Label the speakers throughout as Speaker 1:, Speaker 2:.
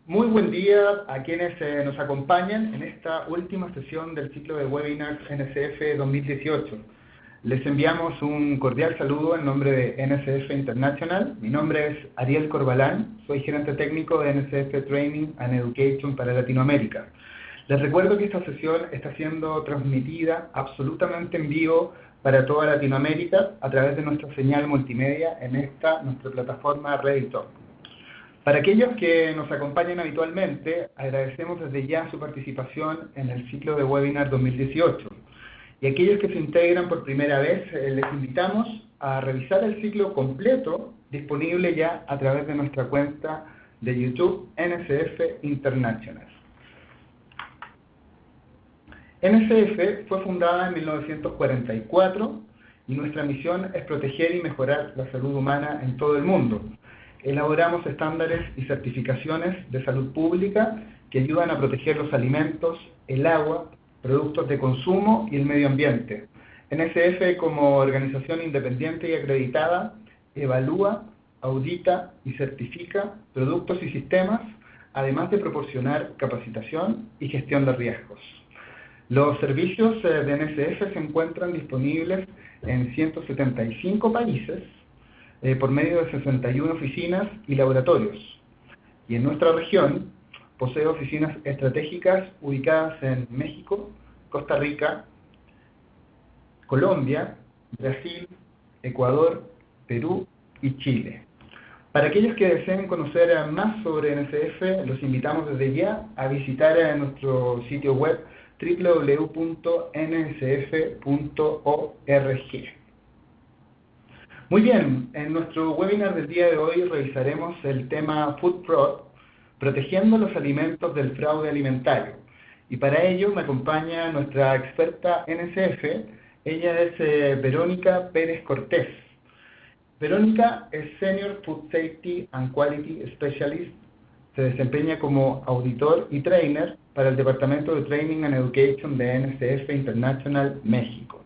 Speaker 1: Muy buen día a quienes nos acompañan en esta última sesión del ciclo de webinars NSF 2018. Les enviamos un cordial saludo en nombre de NSF International. Mi nombre es Ariel Corbalán, soy gerente técnico de NSF Training and Education para Latinoamérica. Les recuerdo que esta sesión está siendo transmitida absolutamente en vivo para toda Latinoamérica a través de nuestra señal multimedia en nuestra plataforma Redditor. Para aquellos que nos acompañan habitualmente, agradecemos desde ya su participación en el ciclo de webinar 2018. Y aquellos que se integran por primera vez, les invitamos a revisar el ciclo completo disponible ya a través de nuestra cuenta de YouTube NSF International. NSF fue fundada en 1944 y nuestra misión es proteger y mejorar la salud humana en todo el mundo. Elaboramos estándares y certificaciones de salud pública que ayudan a proteger los alimentos, el agua, productos de consumo y el medio ambiente. NSF, como organización independiente y acreditada, evalúa, audita y certifica productos y sistemas, además de proporcionar capacitación y gestión de riesgos. Los servicios de NSF se encuentran disponibles en 175 países, por medio de 61 oficinas y laboratorios. Y en nuestra región posee oficinas estratégicas ubicadas en México, Costa Rica, Colombia, Brasil, Ecuador, Perú y Chile. Para aquellos que deseen conocer más sobre NSF, los invitamos desde ya a visitar nuestro sitio web www.nsf.org. Muy bien, en nuestro webinar del día de hoy revisaremos el tema Food Fraud, protegiendo los alimentos del fraude alimentario. Y para ello me acompaña nuestra experta NSF, ella es Verónica Pérez Cortés. Verónica es Senior Food Safety and Quality Specialist, se desempeña como auditor y trainer para el Departamento de Training and Education de NSF International México.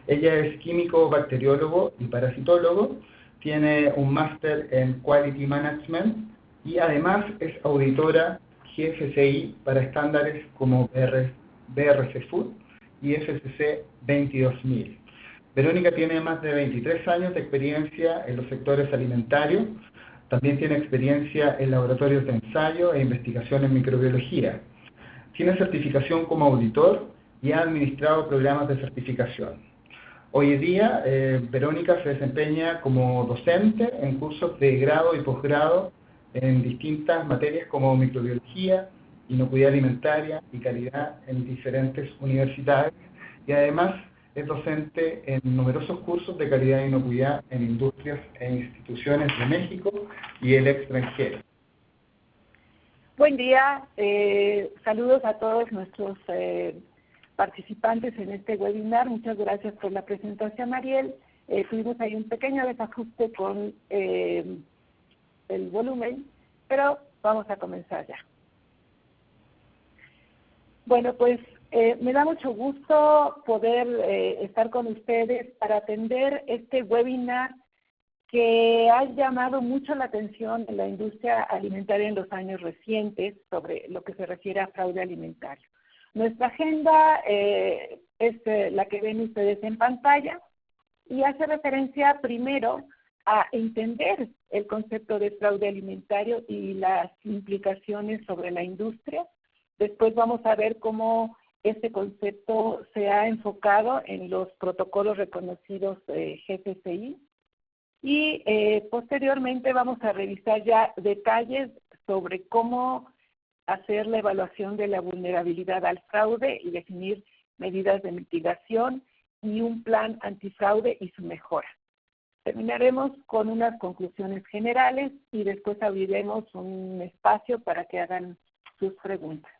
Speaker 1: Ella es químico bacteriólogo y parasitólogo, tiene un máster en Quality Management y además es auditora GFCI para estándares como BRC Food y FSC 22000. Verónica tiene más de 23 años de experiencia en los sectores alimentarios, también tiene experiencia en laboratorios de ensayo e investigación en microbiología. Tiene certificación como auditor y ha administrado programas de certificación. Hoy en día, Verónica se desempeña como docente en cursos de grado y posgrado en distintas materias como microbiología, inocuidad alimentaria y calidad en diferentes universidades y además es docente en numerosos cursos de calidad e inocuidad en industrias e instituciones de México y el extranjero.
Speaker 2: Buen día, saludos a todos nuestros participantes en este webinar. Muchas gracias por la presentación, Ariel. Tuvimos ahí un pequeño desajuste con el volumen, pero vamos a comenzar ya. Bueno, pues me da mucho gusto poder estar con ustedes para atender este webinar que ha llamado mucho la atención en la industria alimentaria en los años recientes sobre lo que se refiere a fraude alimentario. Nuestra agenda es la que ven ustedes en pantalla y hace referencia primero a entender el concepto de fraude alimentario y las implicaciones sobre la industria. Después vamos a ver cómo este concepto se ha enfocado en los protocolos reconocidos GFCI y posteriormente vamos a revisar ya detalles sobre cómo hacer la evaluación de la vulnerabilidad al fraude y definir medidas de mitigación y un plan antifraude y su mejora. Terminaremos con unas conclusiones generales y después abriremos un espacio para que hagan sus preguntas.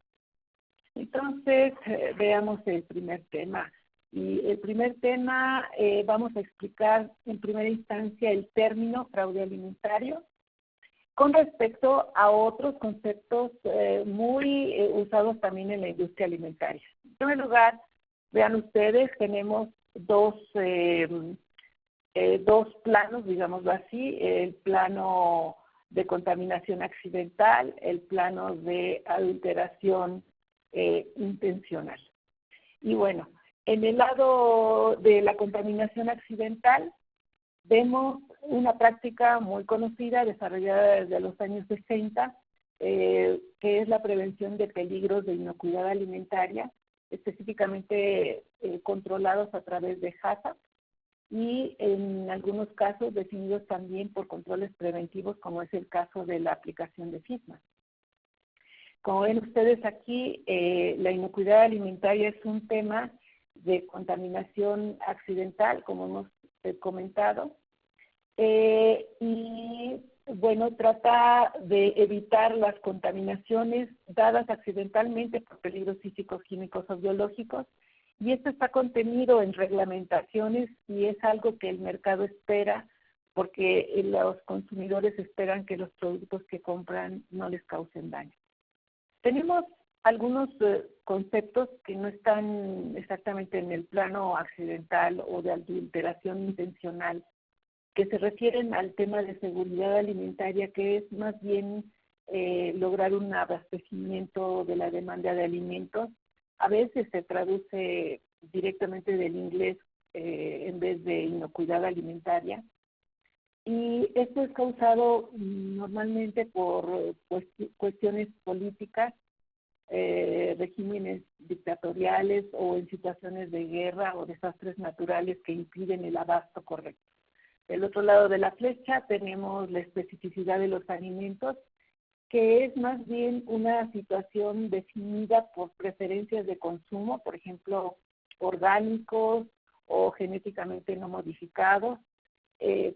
Speaker 2: Entonces, veamos el primer tema. Y el primer tema, vamos a explicar en primera instancia el término fraude alimentario con respecto a otros conceptos muy usados también en la industria alimentaria. En primer lugar, vean ustedes, tenemos dos planos, digámoslo así, el plano de contaminación accidental, el plano de adulteración intencional. Y bueno, en el lado de la contaminación accidental, vemos una práctica muy conocida, desarrollada desde los años 60, que es la prevención de peligros de inocuidad alimentaria, específicamente controlados a través de HACCP y en algunos casos definidos también por controles preventivos, como es el caso de la aplicación de FISMA. Como ven ustedes aquí, la inocuidad alimentaria es un tema de contaminación accidental, como hemos comentado, y bueno, trata de evitar las contaminaciones dadas accidentalmente por peligros físicos, químicos o biológicos, y esto está contenido en reglamentaciones y es algo que el mercado espera porque los consumidores esperan que los productos que compran no les causen daño. Tenemos algunos conceptos que no están exactamente en el plano accidental o de adulteración intencional, que se refieren al tema de seguridad alimentaria, que es más bien lograr un abastecimiento de la demanda de alimentos. A veces se traduce directamente del inglés en vez de inocuidad alimentaria. Y esto es causado normalmente por cuestiones políticas, regímenes dictatoriales o en situaciones de guerra o desastres naturales que impiden el abasto correcto. Del otro lado de la flecha tenemos la especificidad de los alimentos, que es más bien una situación definida por preferencias de consumo, por ejemplo, orgánicos o genéticamente no modificados,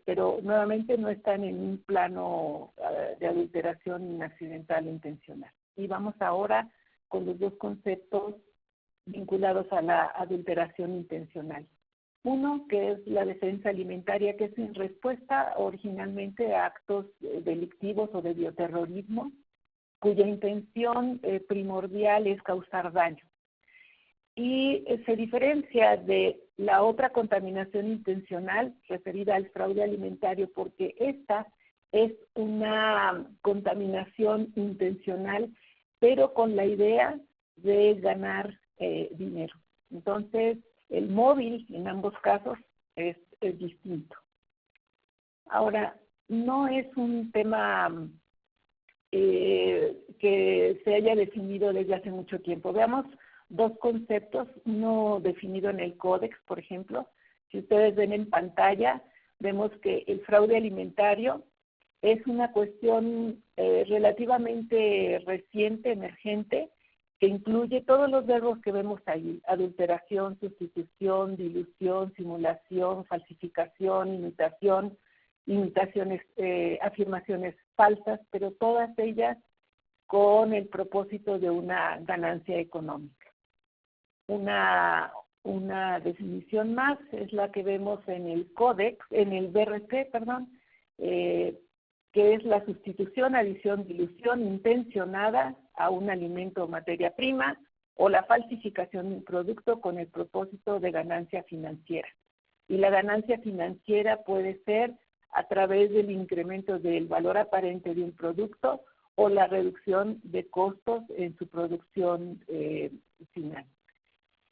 Speaker 2: pero nuevamente no están en un plano de adulteración accidental intencional. Y vamos ahora con los dos conceptos vinculados a la adulteración intencional. Uno, que es la defensa alimentaria, que es en respuesta originalmente a actos delictivos o de bioterrorismo, cuya intención primordial es causar daño. Y se diferencia de la otra contaminación intencional, referida al fraude alimentario, porque esta es una contaminación intencional, pero con la idea de ganar dinero. Entonces, el móvil en ambos casos es distinto. Ahora, no es un tema que se haya definido desde hace mucho tiempo. Veamos dos conceptos, uno definido en el Códex, por ejemplo. Si ustedes ven en pantalla, vemos que el fraude alimentario es una cuestión relativamente reciente, emergente, que incluye todos los verbos que vemos ahí: adulteración, sustitución, dilución, simulación, falsificación, imitaciones, afirmaciones falsas, pero todas ellas con el propósito de una ganancia económica. Una definición más es la que vemos en el Códex, en el BRC, perdón, que es la sustitución, adición, dilución intencionada a un alimento o materia prima, o la falsificación de un producto con el propósito de ganancia financiera. Y la ganancia financiera puede ser a través del incremento del valor aparente de un producto o la reducción de costos en su producción final.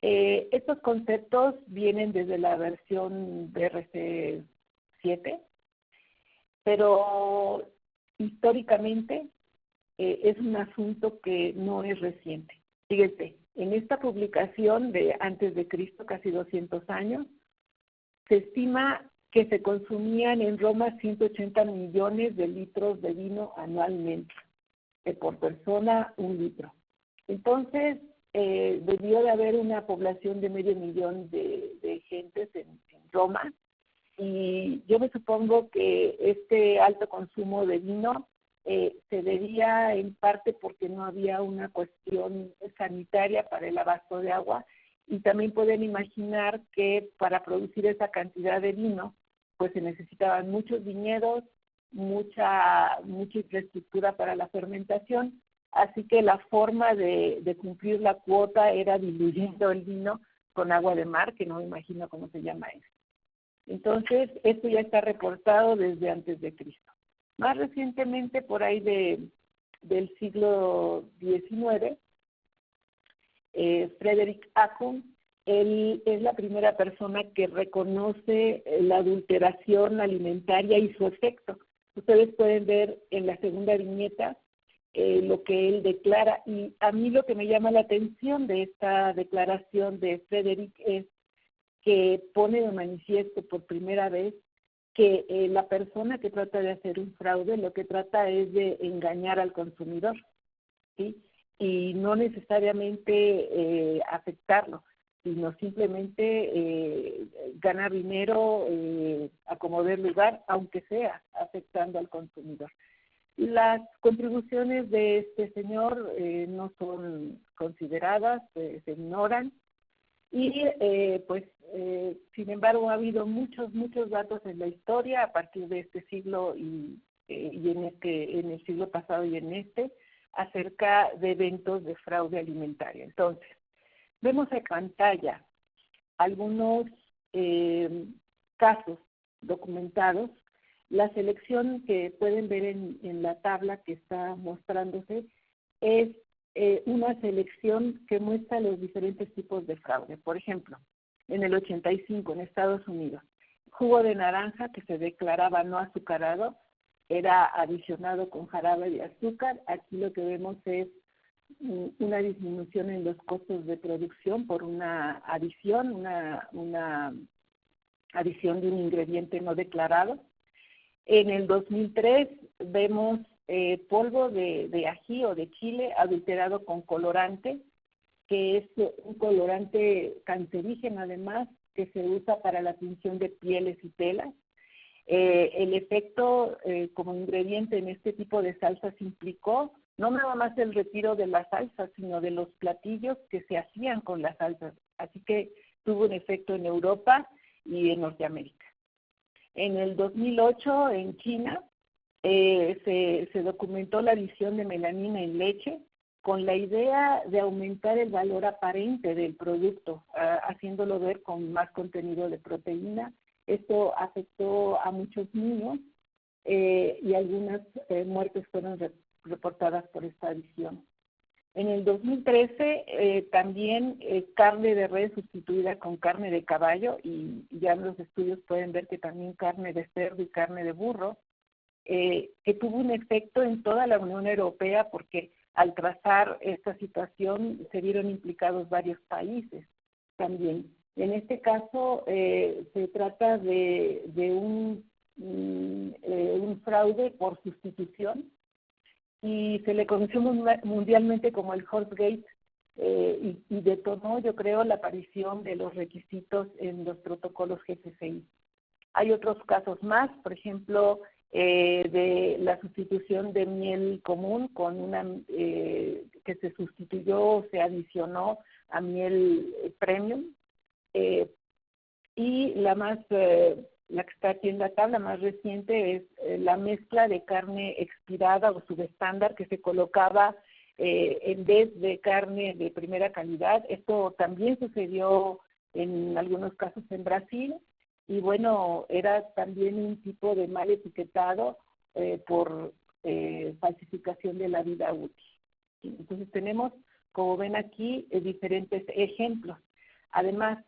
Speaker 2: Estos conceptos vienen desde la versión BRC 7, pero históricamente es un asunto que no es reciente. Fíjense, en esta publicación de antes de Cristo, casi 200 años, se estima que se consumían en Roma 180 millones de litros de vino anualmente, por persona 1 litro. Entonces, debió de haber una población de 500,000 de gentes en Roma, y yo me supongo que este alto consumo de vino se debía en parte porque no había una cuestión sanitaria para el abasto de agua, y también pueden imaginar que para producir esa cantidad de vino, pues se necesitaban muchos viñedos, mucha infraestructura para la fermentación, así que la forma de cumplir la cuota era diluyendo el vino con agua de mar, que no me imagino cómo se llama eso. Entonces, esto ya está reportado desde antes de Cristo. Más recientemente, por ahí del siglo XIX, Frederick Acton, él es la primera persona que reconoce la adulteración alimentaria y su efecto. Ustedes pueden ver en la segunda viñeta lo que él declara, y a mí lo que me llama la atención de esta declaración de Frederick es que pone de manifiesto por primera vez que la persona que trata de hacer un fraude lo que trata es de engañar al consumidor, ¿sí? Y no necesariamente afectarlo, sino simplemente ganar dinero a como dé lugar, aunque sea afectando al consumidor. Las contribuciones de este señor no son consideradas, se ignoran, y sin embargo ha habido muchos datos en la historia a partir de este siglo y en el siglo pasado y en acerca de eventos de fraude alimentario. Entonces, vemos en pantalla algunos casos documentados. La selección que pueden ver en la tabla que está mostrándose es una selección que muestra los diferentes tipos de fraude. Por ejemplo, en el 85 en Estados Unidos, jugo de naranja que se declaraba no azucarado era adicionado con jarabe de azúcar. Aquí lo que vemos es una disminución en los costos de producción por una adición, una adición de un ingrediente no declarado. En el 2003 vemos polvo de ají o de chile adulterado con colorante, que es un colorante cancerígeno además, que se usa para la tinción de pieles y telas. El efecto como ingrediente en este tipo de salsas implicó no nada más el retiro de la salsa, sino de los platillos que se hacían con las salsas. Así que tuvo un efecto en Europa y en Norteamérica. En el 2008, en China, se documentó la adición de melanina en leche con la idea de aumentar el valor aparente del producto, haciéndolo ver con más contenido de proteína. Esto afectó a muchos niños y algunas muertes fueron reportadas por esta adición. En el 2013 también carne de res sustituida con carne de caballo, y ya en los estudios pueden ver que también carne de cerdo y carne de burro, que tuvo un efecto en toda la Unión Europea porque al trazar esta situación se vieron implicados varios países también. En este caso se trata de un fraude por sustitución, y se le conoció mundialmente como el Horse-Gate, y detonó, yo creo, la aparición de los requisitos en los protocolos GFCI. Hay otros casos más, por ejemplo, de la sustitución de miel común con una que se sustituyó o se adicionó a miel premium, y la que está aquí en la tabla más reciente es la mezcla de carne expirada o subestándar que se colocaba en vez de carne de primera calidad. Esto también sucedió en algunos casos en Brasil, y bueno, era también un tipo de mal etiquetado por falsificación de la vida útil. Entonces tenemos, como ven aquí, diferentes ejemplos. Además,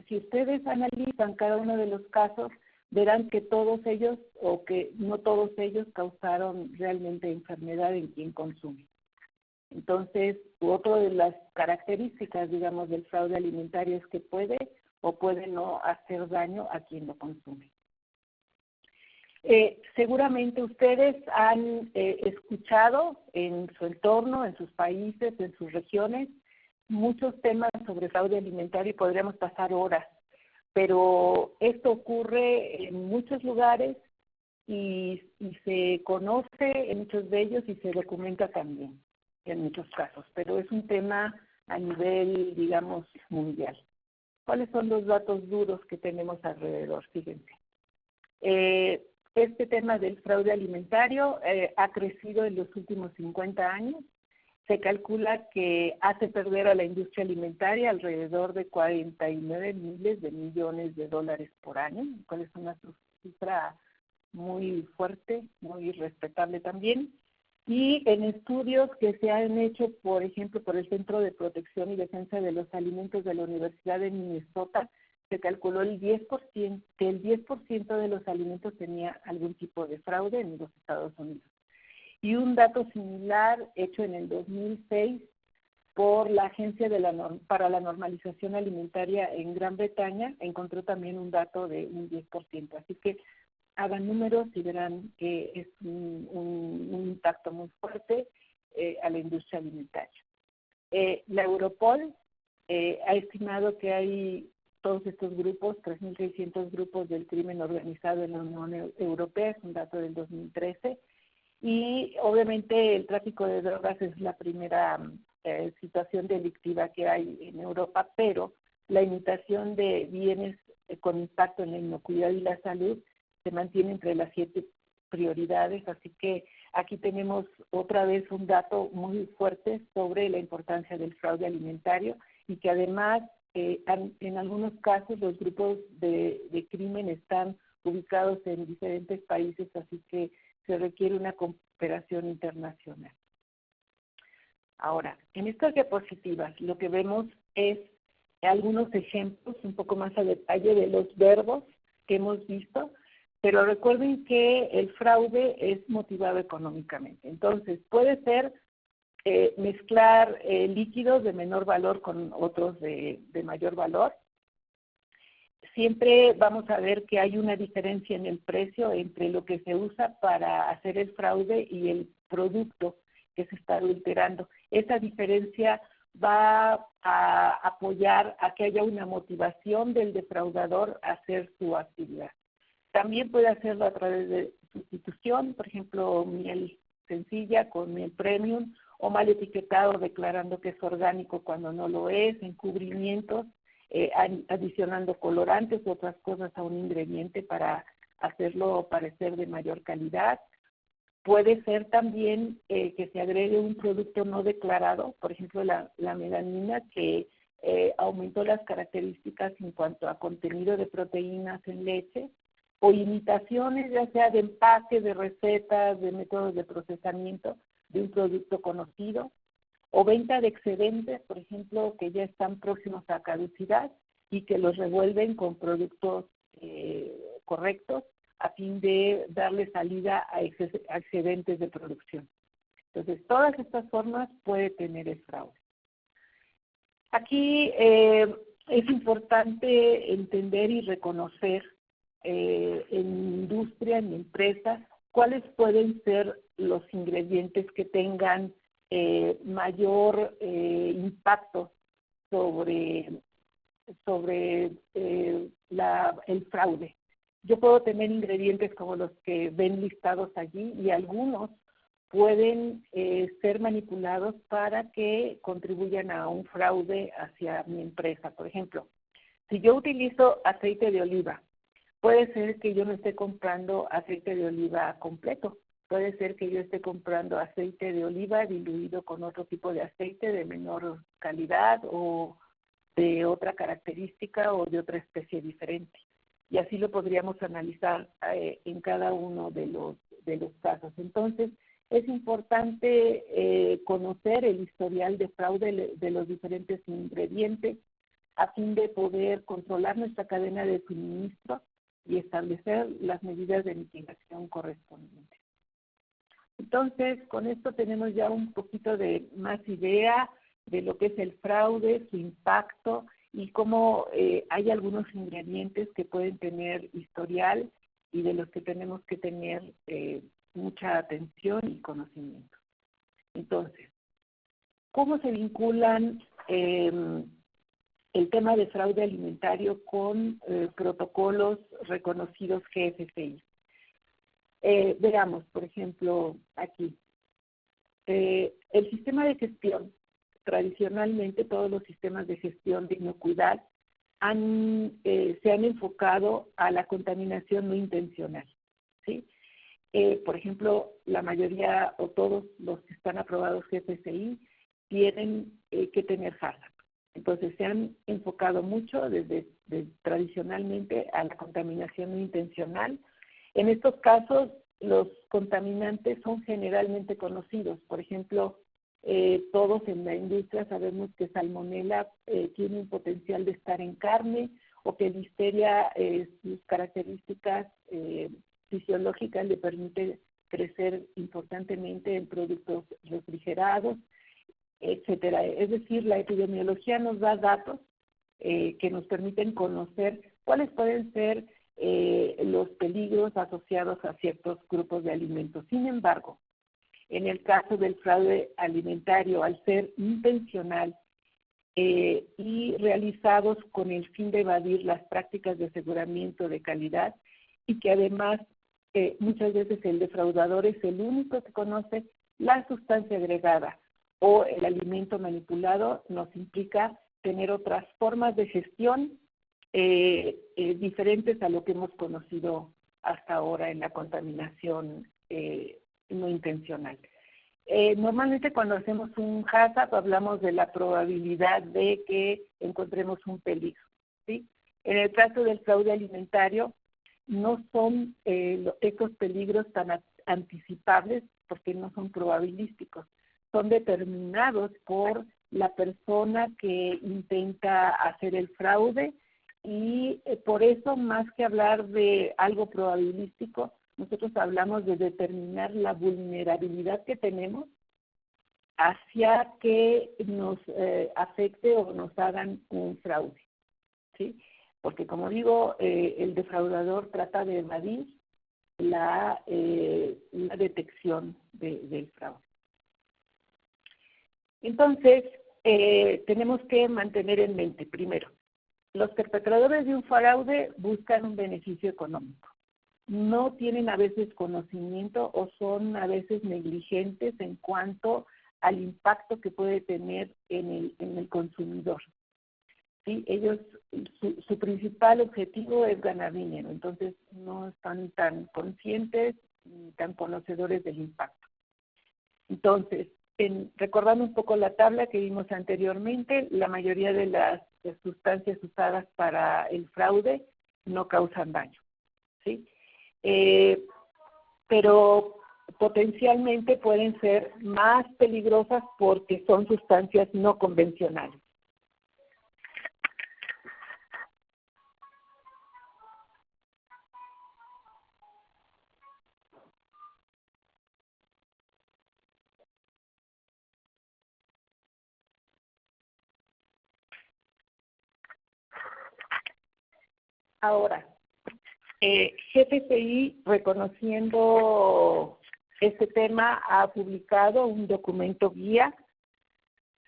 Speaker 2: si ustedes analizan cada uno de los casos, verán que todos ellos, o que no todos ellos, causaron realmente enfermedad en quien consume. Entonces, otra de las características, digamos, del fraude alimentario es que puede o puede no hacer daño a quien lo consume. Seguramente ustedes han escuchado en su entorno, en sus países, en sus regiones, muchos temas sobre fraude alimentario y podríamos pasar horas, pero esto ocurre en muchos lugares y se conoce en muchos de ellos y se documenta también en muchos casos, pero es un tema a nivel, digamos, mundial. ¿Cuáles son los datos duros que tenemos alrededor? Fíjense. Este tema del fraude alimentario ha crecido en los últimos 50 años. Se calcula que hace perder a la industria alimentaria alrededor de 49 miles de millones de dólares por año, cual es una cifra muy fuerte, muy respetable también. Y en estudios que se han hecho, por ejemplo, por el Centro de Protección y Defensa de los Alimentos de la Universidad de Minnesota, se calculó que el 10% de los alimentos tenía algún tipo de fraude en los Estados Unidos. Y un dato similar hecho en el 2006 por la Agencia para la Normalización Alimentaria en Gran Bretaña, encontró también un dato de un 10%. Así que hagan números y verán que es un impacto muy fuerte a la industria alimentaria. La Europol ha estimado que hay todos estos grupos, 3.600 grupos del crimen organizado en la Unión Europea, es un dato del 2013, y obviamente el tráfico de drogas es la primera situación delictiva que hay en Europa, pero la imitación de bienes con impacto en la inocuidad y la salud se mantiene entre las 7 prioridades, así que aquí tenemos otra vez un dato muy fuerte sobre la importancia del fraude alimentario y que además en algunos casos los grupos de crimen están ubicados en diferentes países, así que se requiere una cooperación internacional. Ahora, en estas diapositivas lo que vemos es algunos ejemplos un poco más a detalle de los verbos que hemos visto, pero recuerden que el fraude es motivado económicamente. Entonces, puede ser mezclar líquidos de menor valor con otros de mayor valor. Siempre vamos a ver que hay una diferencia en el precio entre lo que se usa para hacer el fraude y el producto que se está adulterando. Esa diferencia va a apoyar a que haya una motivación del defraudador a hacer su actividad. También puede hacerlo a través de sustitución, por ejemplo, miel sencilla con miel premium, o mal etiquetado declarando que es orgánico cuando no lo es, encubrimientos, adicionando colorantes u otras cosas a un ingrediente para hacerlo parecer de mayor calidad. Puede ser también que se agregue un producto no declarado, por ejemplo la melanina, que aumentó las características en cuanto a contenido de proteínas en leche, o imitaciones ya sea de empaque, de recetas, de métodos de procesamiento de un producto conocido, o venta de excedentes, por ejemplo, que ya están próximos a caducidad y que los revuelven con productos correctos a fin de darle salida a excedentes de producción. Entonces, todas estas formas puede tener el fraude. Aquí es importante entender y reconocer en industria, en empresas, cuáles pueden ser los ingredientes que tengan mayor impacto sobre el fraude. Yo puedo tener ingredientes como los que ven listados allí y algunos pueden ser manipulados para que contribuyan a un fraude hacia mi empresa. Por ejemplo, si yo utilizo aceite de oliva, puede ser que yo no esté comprando aceite de oliva completo. Puede ser que yo esté comprando aceite de oliva diluido con otro tipo de aceite de menor calidad o de otra característica o de otra especie diferente. Y así lo podríamos analizar en cada uno de los casos. Entonces, es importante conocer el historial de fraude de los diferentes ingredientes a fin de poder controlar nuestra cadena de suministro y establecer las medidas de mitigación correspondientes. Entonces, con esto tenemos ya un poquito de más idea de lo que es el fraude, su impacto y cómo hay algunos ingredientes que pueden tener historial y de los que tenemos que tener mucha atención y conocimiento. Entonces, ¿cómo se vinculan el tema de fraude alimentario con protocolos reconocidos GFCI? Veamos, por ejemplo, aquí. El sistema de gestión, tradicionalmente todos los sistemas de gestión de inocuidad se han enfocado a la contaminación no intencional, ¿sí? Por ejemplo, la mayoría o todos los que están aprobados GFCI tienen que tener HACCP. Entonces se han enfocado mucho desde tradicionalmente a la contaminación no intencional En estos casos, los contaminantes son generalmente conocidos. Por ejemplo, todos en la industria sabemos que Salmonella tiene un potencial de estar en carne, o que Listeria, sus características fisiológicas le permite crecer importantemente en productos refrigerados, etcétera. Es decir, la epidemiología nos da datos que nos permiten conocer cuáles pueden ser los peligros asociados a ciertos grupos de alimentos. Sin embargo, en el caso del fraude alimentario, al ser intencional y realizados con el fin de evadir las prácticas de aseguramiento de calidad, y que además muchas veces el defraudador es el único que conoce la sustancia agregada o el alimento manipulado, nos implica tener otras formas de gestión diferentes a lo que hemos conocido hasta ahora en la contaminación no intencional. Normalmente cuando hacemos un HACCP hablamos de la probabilidad de que encontremos un peligro, ¿sí? En el caso del fraude alimentario, no son estos peligros tan anticipables porque no son probabilísticos, son determinados por la persona que intenta hacer el fraude, y por eso, más que hablar de algo probabilístico, nosotros hablamos de determinar la vulnerabilidad que tenemos hacia que nos afecte o nos hagan un fraude, ¿sí? Porque, como digo, el defraudador trata de evadir la detección del fraude. Entonces, tenemos que mantener en mente, primero, los perpetradores de un fraude buscan un beneficio económico. No tienen a veces conocimiento o son a veces negligentes en cuanto al impacto que puede tener en el consumidor. ¿Sí? Ellos, su principal objetivo es ganar dinero, entonces no están tan conscientes ni tan conocedores del impacto. Entonces, recordando un poco la tabla que vimos anteriormente, la mayoría de las sustancias usadas para el fraude no causan daño, ¿sí? Pero potencialmente pueden ser más peligrosas porque son sustancias no convencionales. Ahora, GFCI, reconociendo este tema, ha publicado un documento guía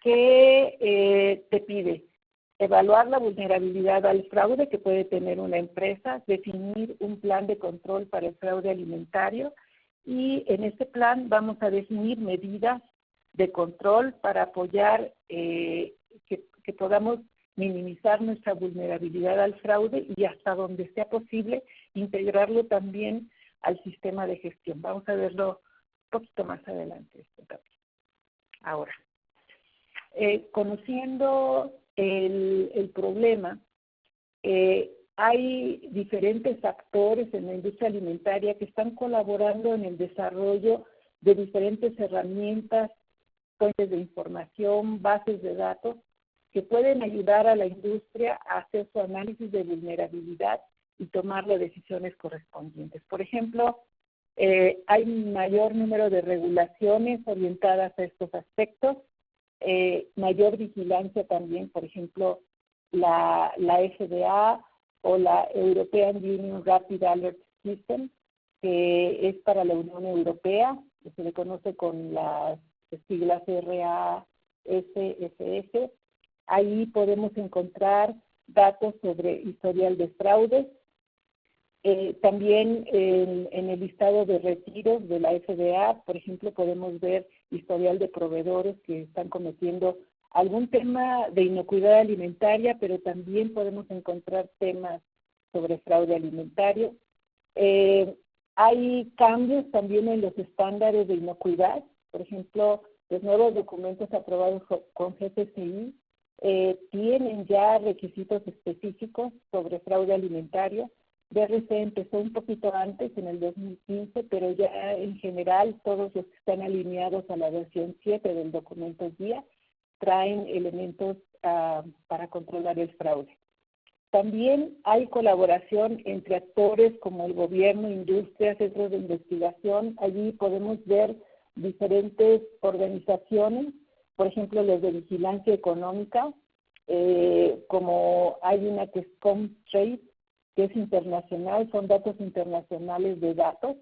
Speaker 2: que te pide evaluar la vulnerabilidad al fraude que puede tener una empresa, definir un plan de control para el fraude alimentario, y en este plan vamos a definir medidas de control para apoyar que podamos minimizar nuestra vulnerabilidad al fraude y, hasta donde sea posible, integrarlo también al sistema de gestión. Vamos a verlo un poquito más adelante esto también. Ahora, conociendo el problema, hay diferentes actores en la industria alimentaria que están colaborando en el desarrollo de diferentes herramientas, fuentes de información, bases de datos, que pueden ayudar a la industria a hacer su análisis de vulnerabilidad y tomar las decisiones correspondientes. Por ejemplo, hay mayor número de regulaciones orientadas a estos aspectos, mayor vigilancia también, por ejemplo, la FDA o la European Union Rapid Alert System, que es para la Unión Europea, que se le conoce con las siglas RASFF. Ahí podemos encontrar datos sobre historial de fraudes. También en el listado de retiros de la FDA, por ejemplo, podemos ver historial de proveedores que están cometiendo algún tema de inocuidad alimentaria, pero también podemos encontrar temas sobre fraude alimentario. Hay cambios también en los estándares de inocuidad. Por ejemplo, los nuevos documentos aprobados con GFCI tienen ya requisitos específicos sobre fraude alimentario. BRC empezó un poquito antes, en el 2015, pero ya en general todos los que están alineados a la versión 7 del documento guía traen elementos para controlar el fraude. También hay colaboración entre actores como el gobierno, industria, centros de investigación. Allí podemos ver diferentes organizaciones, por ejemplo, los de vigilancia económica, como hay una que es Comtrade, que es internacional, son datos internacionales de datos,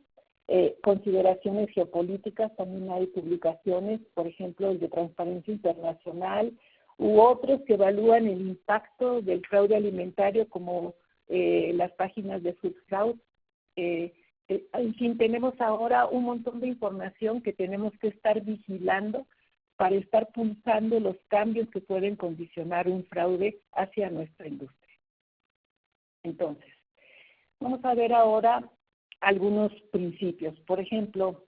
Speaker 2: consideraciones geopolíticas, también hay publicaciones, por ejemplo, el de Transparencia Internacional, u otros que evalúan el impacto del fraude alimentario, como las páginas de Food Fraud. En fin, tenemos ahora un montón de información que tenemos que estar vigilando para estar pulsando los cambios que pueden condicionar un fraude hacia nuestra industria. Entonces, vamos a ver ahora algunos principios. Por ejemplo,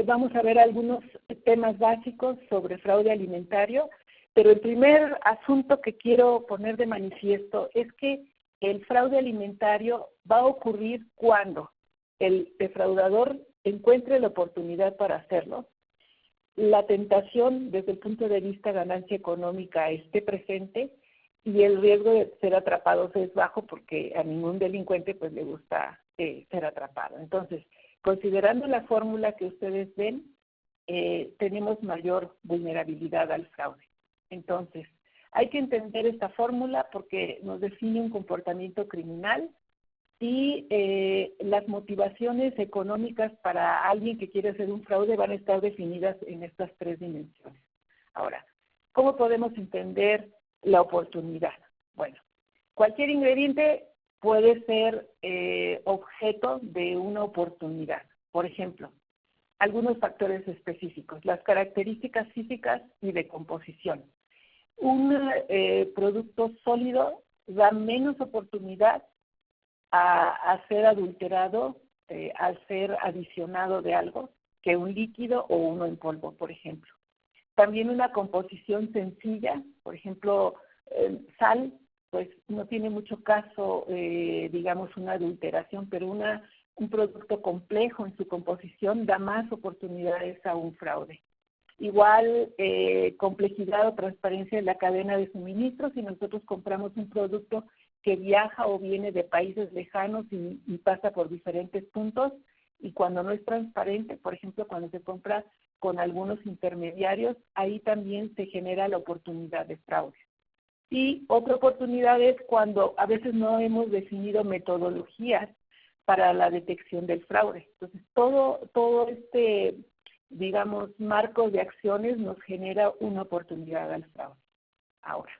Speaker 2: vamos a ver algunos temas básicos sobre fraude alimentario, pero el primer asunto que quiero poner de manifiesto es que el fraude alimentario va a ocurrir cuando el defraudador encuentre la oportunidad para hacerlo, la tentación desde el punto de vista ganancia económica esté presente y el riesgo de ser atrapados es bajo, porque a ningún delincuente pues le gusta ser atrapado. Entonces, considerando la fórmula que ustedes ven, tenemos mayor vulnerabilidad al fraude. Entonces, hay que entender esta fórmula porque nos define un comportamiento criminal y las motivaciones económicas para alguien que quiere hacer un fraude van a estar definidas en estas tres dimensiones. Ahora, ¿cómo podemos entender la oportunidad? Bueno, cualquier ingrediente puede ser objeto de una oportunidad. Por ejemplo, algunos factores específicos, las características físicas y de composición. Un producto sólido da menos oportunidad a ser adulterado, al ser adicionado de algo, que un líquido o uno en polvo, por ejemplo. También una composición sencilla, por ejemplo, sal, pues no tiene mucho caso, digamos, una adulteración, pero un producto complejo en su composición da más oportunidades a un fraude. Igual, complejidad o transparencia en la cadena de suministro. Si nosotros compramos un producto que viaja o viene de países lejanos y pasa por diferentes puntos, y cuando no es transparente, por ejemplo, cuando se compra con algunos intermediarios, ahí también se genera la oportunidad de fraude. Y otra oportunidad es cuando a veces no hemos definido metodologías para la detección del fraude. Entonces, todo este, digamos, marco de acciones nos genera una oportunidad al fraude. Ahora,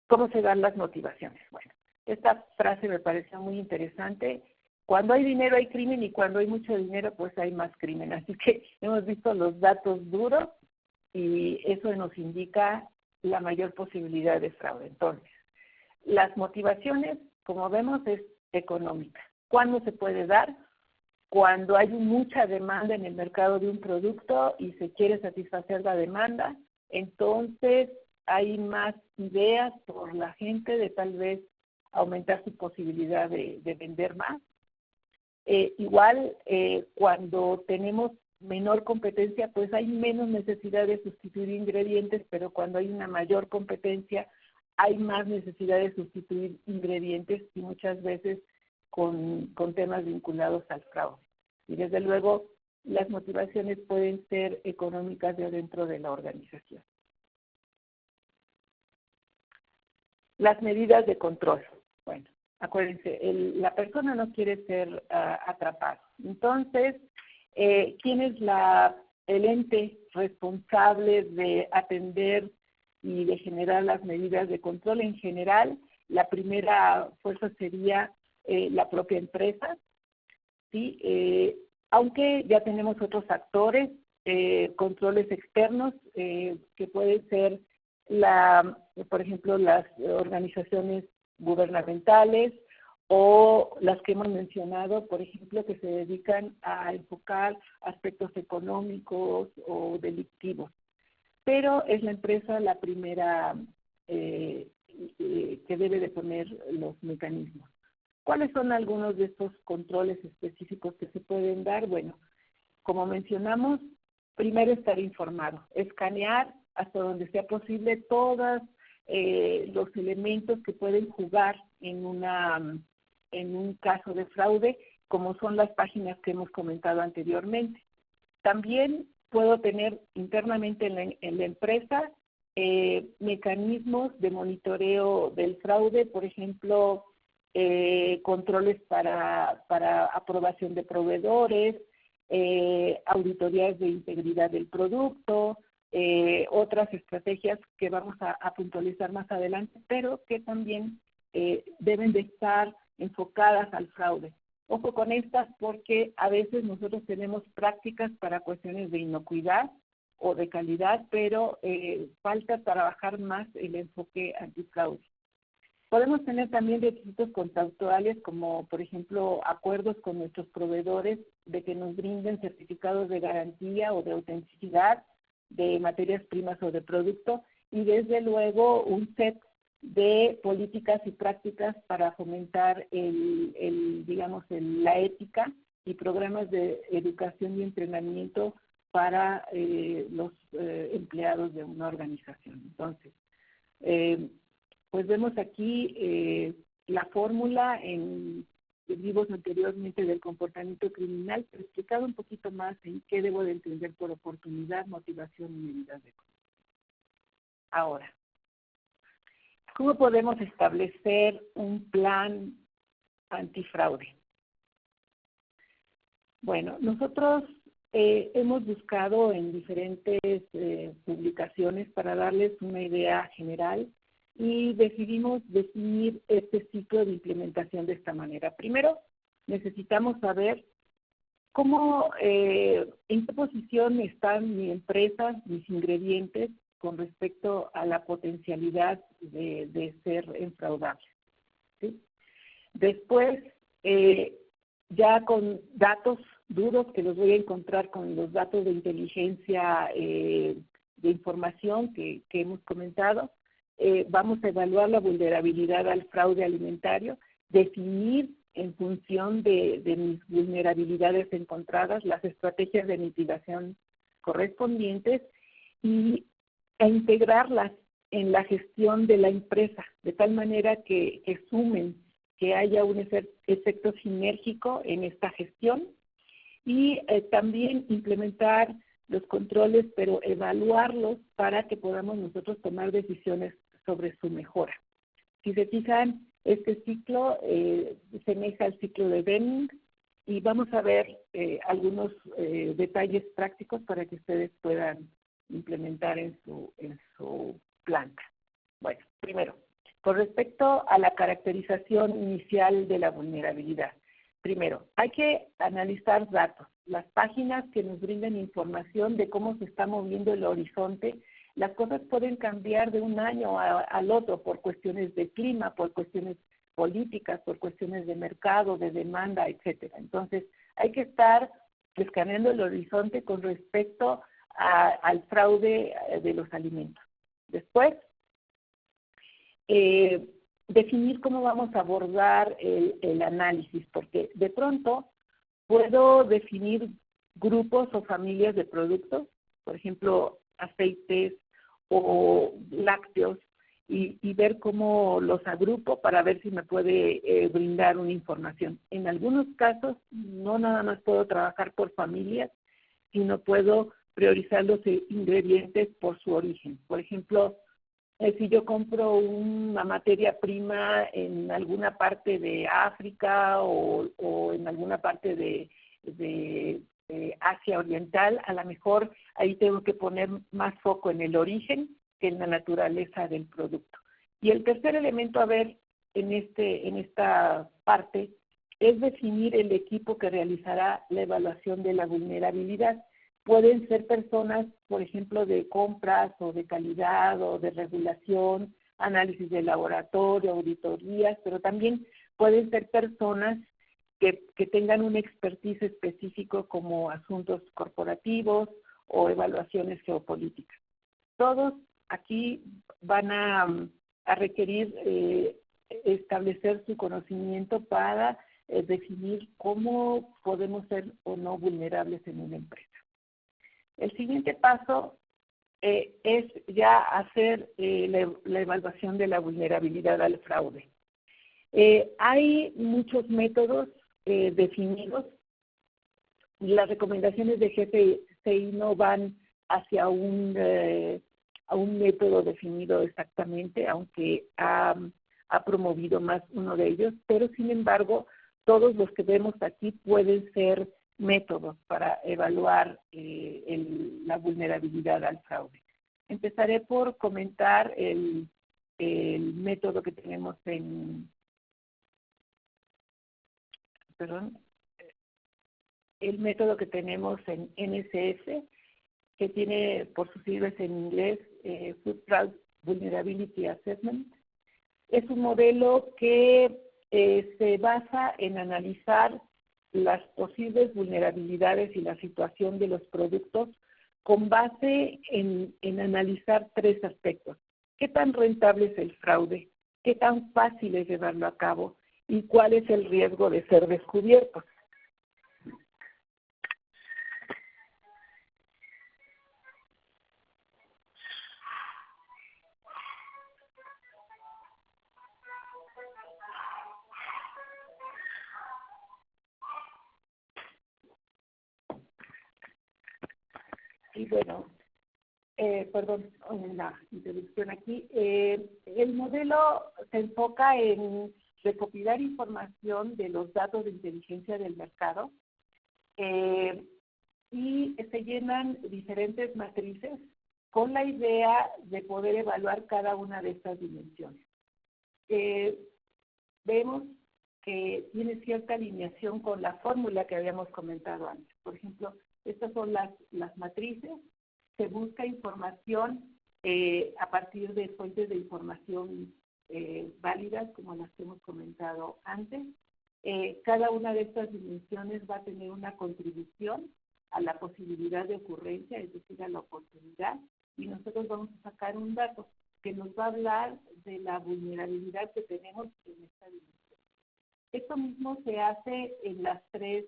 Speaker 2: ¿cómo se dan las motivaciones? Bueno, esta frase me pareció muy interesante. Cuando hay dinero hay crimen y cuando hay mucho dinero pues hay más crimen. Así que hemos visto los datos duros y eso nos indica la mayor posibilidad de fraude. Entonces, las motivaciones, como vemos, es económica. ¿Cuándo se puede dar? Cuando hay mucha demanda en el mercado de un producto y se quiere satisfacer la demanda, entonces hay más ideas por la gente de tal vez aumentar su posibilidad de vender más. Cuando tenemos menor competencia, pues hay menos necesidad de sustituir ingredientes, pero cuando hay una mayor competencia, hay más necesidad de sustituir ingredientes y muchas veces con temas vinculados al fraude. Y desde luego, las motivaciones pueden ser económicas de dentro de la organización. Las medidas de control. Bueno, acuérdense, la persona no quiere ser atrapada. Entonces, ¿quién es el ente responsable de atender y de generar las medidas de control? En general, la primera fuerza sería la propia empresa, ¿sí? Aunque ya tenemos otros actores, controles externos, que pueden ser, por ejemplo, las organizaciones gubernamentales o las que hemos mencionado, por ejemplo, que se dedican a enfocar aspectos económicos o delictivos. Pero es la empresa la primera que debe de poner los mecanismos. ¿Cuáles son algunos de estos controles específicos que se pueden dar? Bueno, como mencionamos, primero estar informado, escanear hasta donde sea posible todos los elementos que pueden jugar en un caso de fraude, como son las páginas que hemos comentado anteriormente. También puedo tener internamente en la empresa mecanismos de monitoreo del fraude, por ejemplo, controles para aprobación de proveedores, auditorías de integridad del producto, otras estrategias que vamos a puntualizar más adelante, pero que también deben de estar enfocadas al fraude. Ojo con estas porque a veces nosotros tenemos prácticas para cuestiones de inocuidad o de calidad, pero falta trabajar más el enfoque antifraude. Podemos tener también requisitos contractuales como, por ejemplo, acuerdos con nuestros proveedores de que nos brinden certificados de garantía o de autenticidad de materias primas o de producto, y desde luego un set de políticas y prácticas para fomentar la ética y programas de educación y entrenamiento para los empleados de una organización. Entonces, pues vemos aquí la fórmula que vimos anteriormente del comportamiento criminal, pero explicado un poquito más en qué debo de entender por oportunidad, motivación y medidas de control. Ahora, ¿cómo podemos establecer un plan antifraude? Bueno, nosotros hemos buscado en diferentes publicaciones para darles una idea general y decidimos definir este ciclo de implementación de esta manera. Primero, necesitamos saber cómo, en qué posición están mi empresa, mis ingredientes, con respecto a la potencialidad de ser enfraudables, ¿sí? Después, ya con datos duros que los voy a encontrar con los datos de inteligencia de información que hemos comentado, vamos a evaluar la vulnerabilidad al fraude alimentario, definir en función de mis vulnerabilidades encontradas las estrategias de mitigación correspondientes e integrarlas en la gestión de la empresa, de tal manera que sumen, que haya un efecto sinérgico en esta gestión y también implementar los controles, pero evaluarlos para que podamos nosotros tomar decisiones sobre su mejora. Si se fijan, este ciclo semeja al ciclo de Deming y vamos a ver algunos detalles prácticos para que ustedes puedan implementar en su planta. Bueno, primero, con respecto a la caracterización inicial de la vulnerabilidad. Primero, hay que analizar datos, las páginas que nos brinden información de cómo se está moviendo el horizonte. Las cosas pueden cambiar de un año al otro por cuestiones de clima, por cuestiones políticas, por cuestiones de mercado, de demanda, etcétera. Entonces, hay que estar escaneando el horizonte con respecto al fraude de los alimentos. Después, definir cómo vamos a abordar el análisis, porque de pronto puedo definir grupos o familias de productos, por ejemplo, aceites o lácteos, y ver cómo los agrupo para ver si me puede brindar una información. En algunos casos, no nada más puedo trabajar por familias, sino puedo priorizar los ingredientes por su origen. Por ejemplo, si yo compro una materia prima en alguna parte de África o en alguna parte de Asia Oriental, a lo mejor ahí tengo que poner más foco en el origen que en la naturaleza del producto. Y el tercer elemento a ver en esta parte es definir el equipo que realizará la evaluación de la vulnerabilidad. Pueden ser personas, por ejemplo, de compras o de calidad o de regulación, análisis de laboratorio, auditorías, pero también pueden ser personas que tengan un expertise específico como asuntos corporativos o evaluaciones geopolíticas. Todos aquí van a a requerir establecer su conocimiento para definir cómo podemos ser o no vulnerables en una empresa. El siguiente paso es ya hacer la evaluación de la vulnerabilidad al fraude. Hay muchos métodos definidos. Las recomendaciones de GFCI no van hacia un método definido exactamente, aunque ha promovido más uno de ellos, pero sin embargo, todos los que vemos aquí pueden ser métodos para evaluar la vulnerabilidad al fraude. Empezaré por comentar el método que tenemos el método que tenemos en NSF, que tiene por sus siglas en inglés Food Fraud Vulnerability Assessment. Es un modelo que se basa en analizar las posibles vulnerabilidades y la situación de los productos con base en analizar tres aspectos. ¿Qué tan rentable es el fraude? ¿Qué tan fácil es llevarlo a cabo? ¿Y cuál es el riesgo de ser descubiertos? Y bueno, perdón, la introducción aquí. El modelo se enfoca en recopilar información de los datos de inteligencia del mercado y se llenan diferentes matrices con la idea de poder evaluar cada una de estas dimensiones. Vemos que tiene cierta alineación con la fórmula que habíamos comentado antes. Por ejemplo, estas son las matrices. Se busca información a partir de fuentes de información válidas, como las que hemos comentado antes. Cada una de estas dimensiones va a tener una contribución a la posibilidad de ocurrencia, es decir, a la oportunidad, y nosotros vamos a sacar un dato que nos va a hablar de la vulnerabilidad que tenemos en esta dimensión. Esto mismo se hace en las tres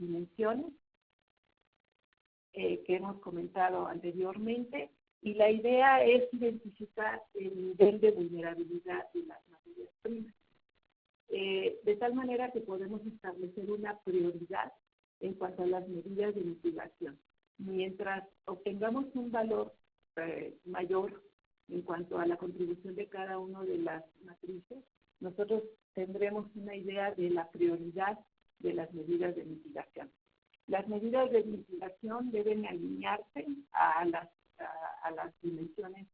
Speaker 2: dimensiones que hemos comentado anteriormente, y la idea es identificar el nivel de vulnerabilidad de las materias primas, de tal manera que podemos establecer una prioridad en cuanto a las medidas de mitigación. Mientras obtengamos un valor mayor en cuanto a la contribución de cada una de las matrices, nosotros tendremos una idea de la prioridad de las medidas de mitigación. Las medidas de mitigación deben alinearse a las dimensiones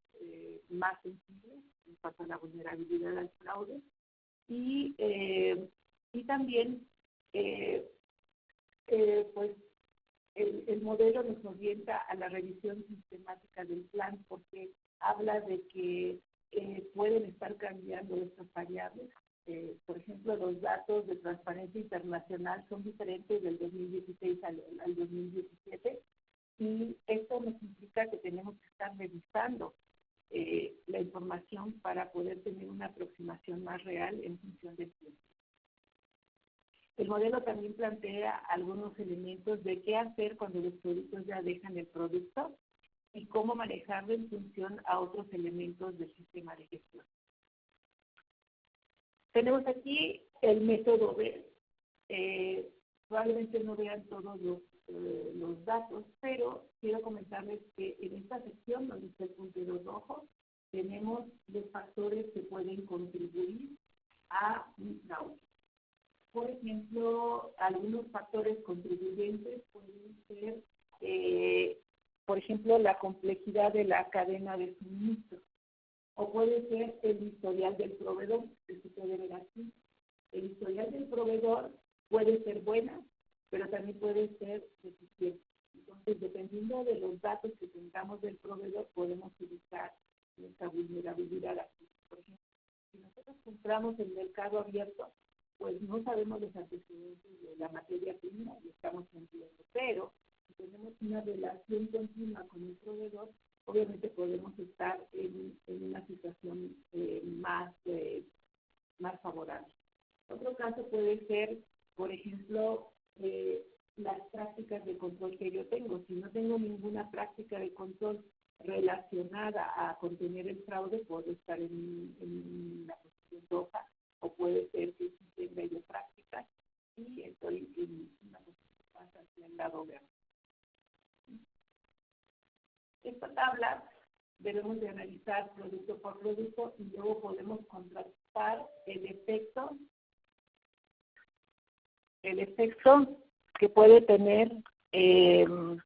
Speaker 2: más sensibles en cuanto a la vulnerabilidad al fraude y también pues el modelo nos orienta a la revisión sistemática del plan porque habla de que pueden estar cambiando estas variables. Por ejemplo, los datos de Transparencia Internacional son diferentes del 2016 al 2017 y esto nos implica que tenemos que estar revisando la información para poder tener una aproximación más real en función del tiempo. El modelo también plantea algunos elementos de qué hacer cuando los productos ya dejan el producto y cómo manejarlo en función a otros elementos del sistema de gestión. Tenemos aquí el método B. Probablemente no vean todos los datos, pero quiero comentarles que en esta sección, donde está el puntero rojo, tenemos los factores que pueden contribuir a un fraude. Por ejemplo, algunos factores contribuyentes pueden ser, por ejemplo, la complejidad de la cadena de suministro. O puede ser el historial del proveedor, que se puede ver aquí. El historial del proveedor puede ser buena, pero también puede ser deficiente. Entonces, dependiendo de los datos que tengamos del proveedor, podemos ubicar nuestra vulnerabilidad aquí. Por ejemplo, si nosotros compramos en mercado abierto, pues no sabemos los antecedentes de la materia prima y estamos vendiendo. Pero si tenemos una relación continua con el proveedor, obviamente podemos estar en una situación más favorable. Otro caso puede ser, por ejemplo, las prácticas de control que yo tengo. Si no tengo ninguna práctica de control relacionada a contener el fraude, puedo estar en la posición roja, o puede ser que sí tenga yo prácticas y estoy en una posición más hacia el lado verde. Esta tabla debemos de analizar producto por producto y luego podemos contrastar el efecto que puede tener el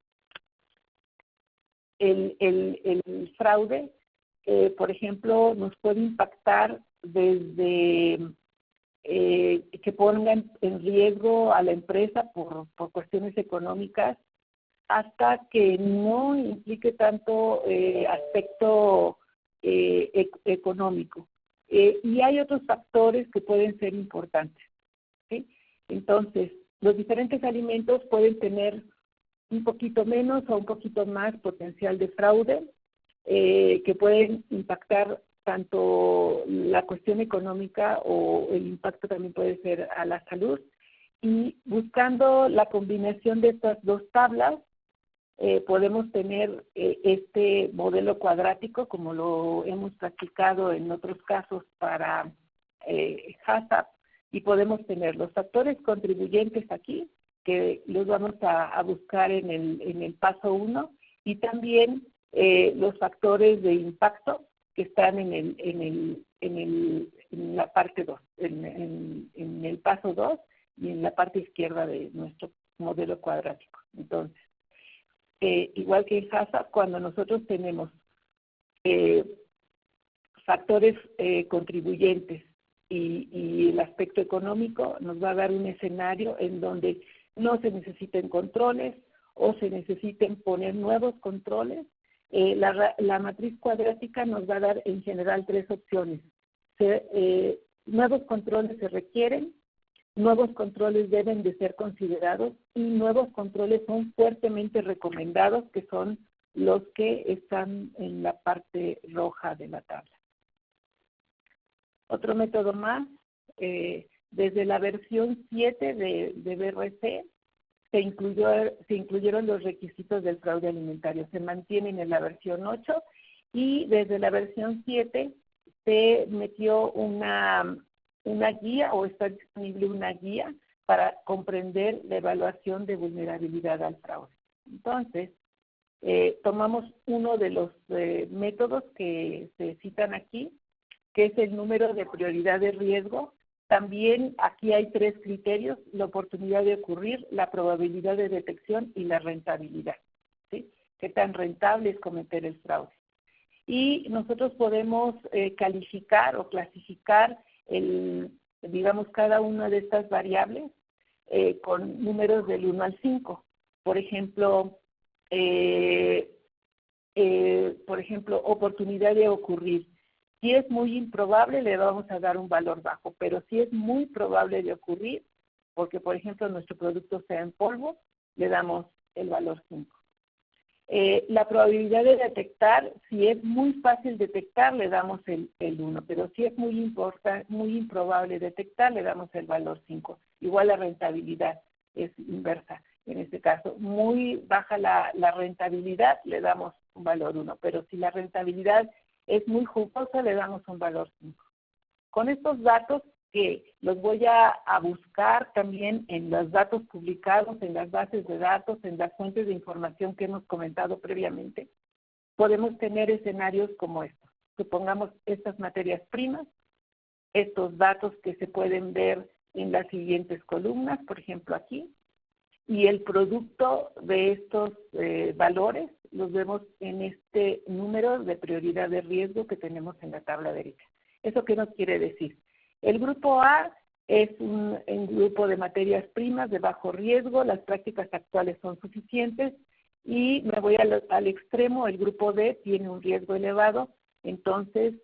Speaker 2: fraude. Por ejemplo, nos puede impactar desde que pongan en riesgo a la empresa por cuestiones económicas, hasta que no implique tanto aspecto económico. Y hay otros factores que pueden ser importantes, ¿sí? Entonces, los diferentes alimentos pueden tener un poquito menos o un poquito más potencial de fraude, que pueden impactar tanto la cuestión económica, o el impacto también puede ser a la salud. Y buscando la combinación de estas dos tablas, podemos tener este modelo cuadrático, como lo hemos practicado en otros casos para HACCP, y podemos tener los factores contribuyentes aquí, que los vamos a buscar en el paso 1, y también los factores de impacto que están en la parte 2, en el paso 2 y en la parte izquierda de nuestro modelo cuadrático. Entonces, igual que en HACCP, cuando nosotros tenemos factores contribuyentes y el aspecto económico, nos va a dar un escenario en donde no se necesiten controles o se necesiten poner nuevos controles. La matriz cuadrática nos va a dar en general 3 opciones. Nuevos controles se requieren, nuevos controles deben de ser considerados y nuevos controles son fuertemente recomendados, que son los que están en la parte roja de la tabla. Otro método más, desde la versión 7 de BRC se incluyeron los requisitos del fraude alimentario, se mantienen en la versión 8, y desde la versión 7 se metió una guía, o está disponible una guía para comprender la evaluación de vulnerabilidad al fraude. Entonces, tomamos uno de los métodos que se citan aquí, que es el número de prioridad de riesgo. También aquí hay 3 criterios: la oportunidad de ocurrir, la probabilidad de detección y la rentabilidad, ¿sí? ¿Qué tan rentable es cometer el fraude? Y nosotros podemos calificar o clasificar digamos, cada una de estas variables con números del 1 al 5. Por ejemplo, oportunidad de ocurrir. Si es muy improbable, le vamos a dar un valor bajo, pero si es muy probable de ocurrir, porque por ejemplo nuestro producto sea en polvo, le damos el valor 5. La probabilidad de detectar, si es muy fácil detectar, le damos el 1, pero si es muy improbable detectar, le damos el valor 5. Igual la rentabilidad es inversa. En este caso, muy baja la rentabilidad, le damos un valor 1, pero si la rentabilidad es muy jugosa, le damos un valor 5. Con estos datos, que los voy a buscar también en los datos publicados, en las bases de datos, en las fuentes de información que hemos comentado previamente, podemos tener escenarios como estos. Supongamos estas materias primas, estos datos que se pueden ver en las siguientes columnas, por ejemplo aquí, y el producto de estos valores los vemos en este número de prioridad de riesgo que tenemos en la tabla derecha. ¿Eso qué nos quiere decir? El grupo A es un grupo de materias primas de bajo riesgo, las prácticas actuales son suficientes, y me voy al extremo, el grupo D tiene un riesgo elevado, entonces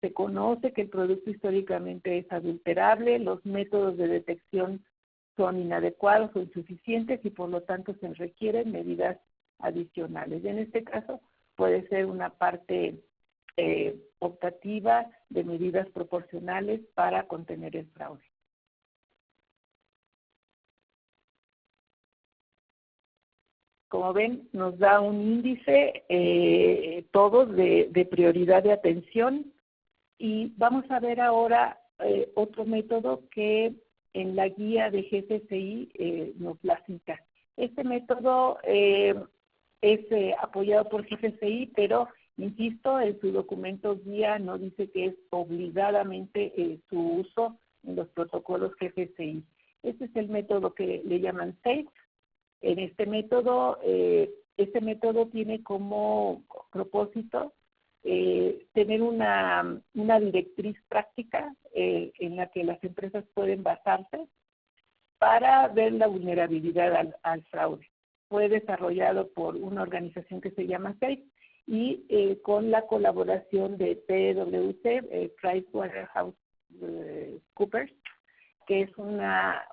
Speaker 2: se conoce que el producto históricamente es adulterable, los métodos de detección son inadecuados o insuficientes y por lo tanto se requieren medidas adicionales. En este caso puede ser una parte optativa de medidas proporcionales para contener el fraude. Como ven, nos da un índice todos de prioridad de atención, y vamos a ver ahora otro método que en la guía de GFCI nos la cita. Este método es apoyado por GFCI, pero insisto, en su documento guía no dice que es obligadamente su uso en los protocolos GFCI. Este es el método que le llaman SAFE. En este método tiene como propósito tener una directriz práctica en la que las empresas pueden basarse para ver la vulnerabilidad al fraude. Fue desarrollado por una organización que se llama SAFE y con la colaboración de PwC, PricewaterhouseCoopers, que es una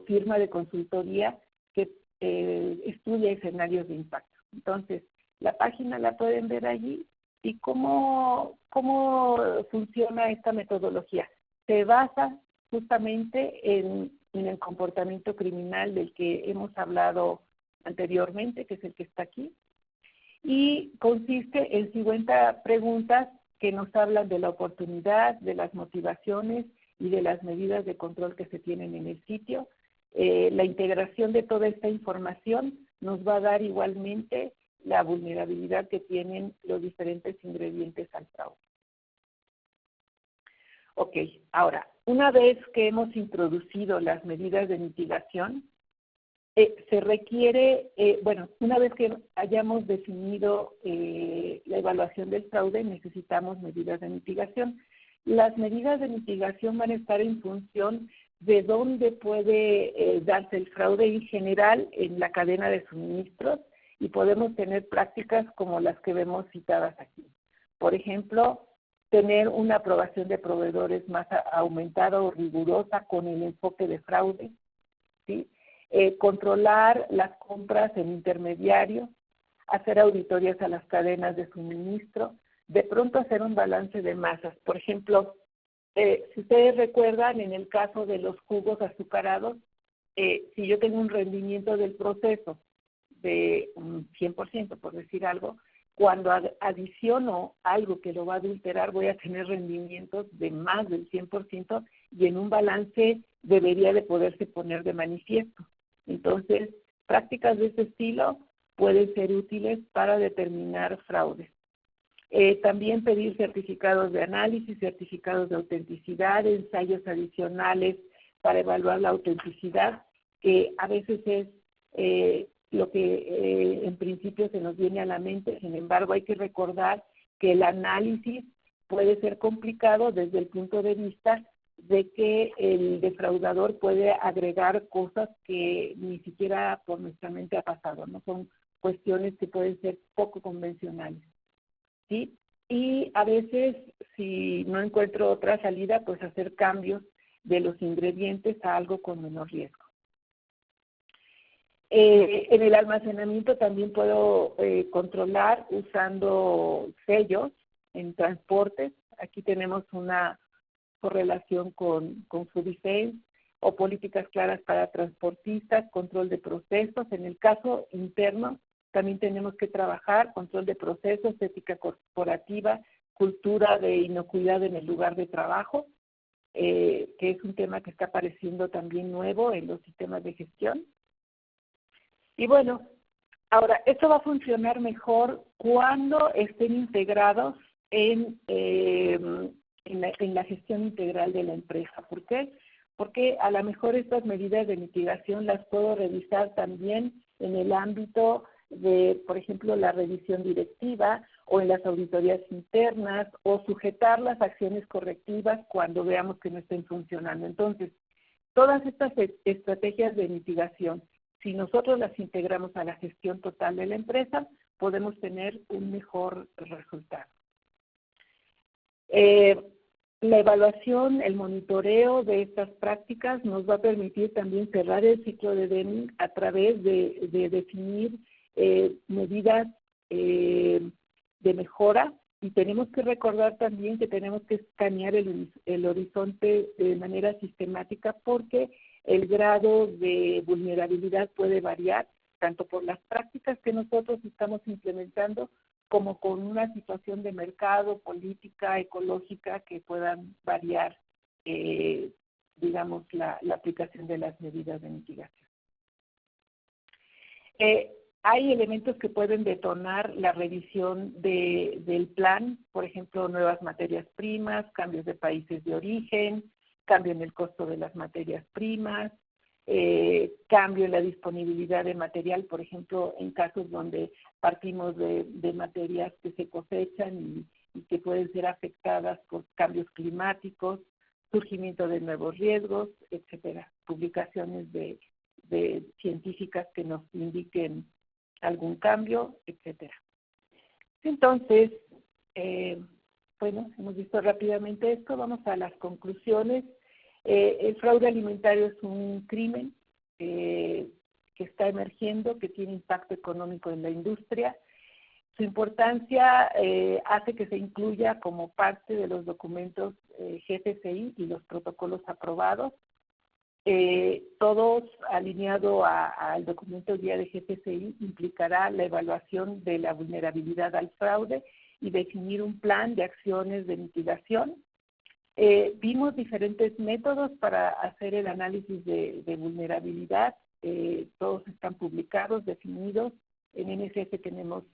Speaker 2: firma de consultoría que estudia escenarios de impacto. Entonces, la página la pueden ver allí. ¿Y cómo funciona esta metodología? Se basa justamente en el comportamiento criminal del que hemos hablado anteriormente, que es el que está aquí, y consiste en 50 preguntas que nos hablan de la oportunidad, de las motivaciones y de las medidas de control que se tienen en el sitio. La integración de toda esta información nos va a dar igualmente la vulnerabilidad que tienen los diferentes ingredientes al fraude. Ok, ahora, una vez que hemos introducido las medidas de mitigación, se requiere, una vez que hayamos definido la evaluación del fraude, necesitamos medidas de mitigación. Las medidas de mitigación van a estar en función de dónde puede darse el fraude en general en la cadena de suministros, y podemos tener prácticas como las que vemos citadas aquí. Por ejemplo, tener una aprobación de proveedores más aumentada o rigurosa con el enfoque de fraude, ¿sí? Controlar las compras en intermediarios, hacer auditorías a las cadenas de suministro, de pronto hacer un balance de masas. Por ejemplo, si ustedes recuerdan, en el caso de los jugos azucarados, si yo tengo un rendimiento del proceso de un 100%, por decir algo, cuando adiciono algo que lo va a adulterar, voy a tener rendimientos de más del 100%, y en un balance debería de poderse poner de manifiesto. Entonces, prácticas de este estilo pueden ser útiles para determinar fraudes. También pedir certificados de análisis, certificados de autenticidad, ensayos adicionales para evaluar la autenticidad, que a veces es lo que en principio se nos viene a la mente. Sin embargo, hay que recordar que el análisis puede ser complicado desde el punto de vista de que el defraudador puede agregar cosas que ni siquiera por nuestra mente ha pasado, ¿no? Son cuestiones que pueden ser poco convencionales, ¿sí? Y a veces, si no encuentro otra salida, pues hacer cambios de los ingredientes a algo con menor riesgo. En el almacenamiento también puedo controlar usando sellos en transportes. Aquí tenemos una correlación con Food Defense, o políticas claras para transportistas, control de procesos. En el caso interno también tenemos que trabajar control de procesos, ética corporativa, cultura de inocuidad en el lugar de trabajo, que es un tema que está apareciendo también nuevo en los sistemas de gestión. Y bueno, ahora, esto va a funcionar mejor cuando estén integrados en la gestión integral de la empresa. ¿Por qué? Porque a lo mejor estas medidas de mitigación las puedo revisar también en el ámbito de, por ejemplo, la revisión directiva, o en las auditorías internas, o sujetar las acciones correctivas cuando veamos que no estén funcionando. Entonces, todas estas estrategias de mitigación, si nosotros las integramos a la gestión total de la empresa, podemos tener un mejor resultado. La evaluación, el monitoreo de estas prácticas nos va a permitir también cerrar el ciclo de Deming a través de definir medidas de mejora, y tenemos que recordar también que tenemos que escanear el horizonte de manera sistemática, porque el grado de vulnerabilidad puede variar tanto por las prácticas que nosotros estamos implementando como con una situación de mercado, política, ecológica que puedan variar, digamos, la aplicación de las medidas de mitigación. Hay elementos que pueden detonar la revisión del plan, por ejemplo, nuevas materias primas, cambios de países de origen, cambio en el costo de las materias primas, cambio en la disponibilidad de material, por ejemplo, en casos donde partimos de materias que se cosechan y que pueden ser afectadas por cambios climáticos, surgimiento de nuevos riesgos, etcétera. Publicaciones de científicas que nos indiquen algún cambio, etcétera. Entonces, bueno, hemos visto rápidamente esto, vamos a las conclusiones. El fraude alimentario es un crimen que está emergiendo, que tiene impacto económico en la industria. Su importancia hace que se incluya como parte de los documentos GFCI y los protocolos aprobados. Todos alineado al documento guía de GFCI implicará la evaluación de la vulnerabilidad al fraude y definir un plan de acciones de mitigación. Vimos diferentes métodos para hacer el análisis de vulnerabilidad. Todos están publicados, definidos. En NSF tenemos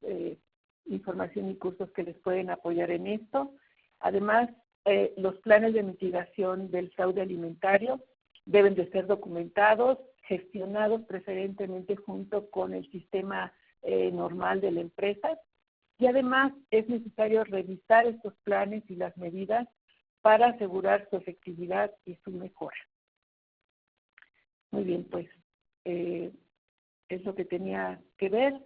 Speaker 2: información y cursos que les pueden apoyar en esto. Además, los planes de mitigación del fraude alimentario deben de ser documentados, gestionados preferentemente junto con el sistema normal de la empresa, y además es necesario revisar estos planes y las medidas para asegurar su efectividad y su mejora. Muy bien, pues es lo que tenía que ver.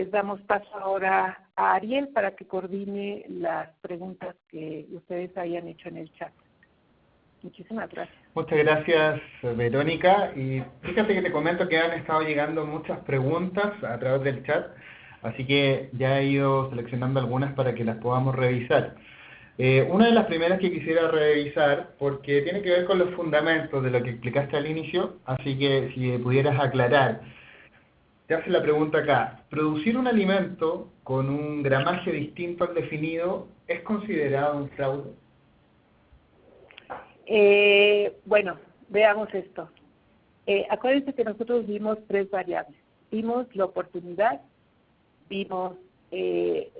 Speaker 2: Damos paso ahora a Ariel para que coordine las preguntas que ustedes hayan hecho en el chat. Muchísimas gracias.
Speaker 1: Muchas gracias, Verónica. Y fíjate que te comento que han estado llegando muchas preguntas a través del chat, así que ya he ido seleccionando algunas para que las podamos revisar. Una de las primeras que quisiera revisar, porque tiene que ver con los fundamentos de lo que explicaste al inicio, así que si pudieras aclarar. Te hace la pregunta acá: ¿producir un alimento con un gramaje distinto al definido es considerado un fraude?
Speaker 2: Bueno, veamos esto. Acuérdense que nosotros vimos tres variables. Vimos la oportunidad, vimos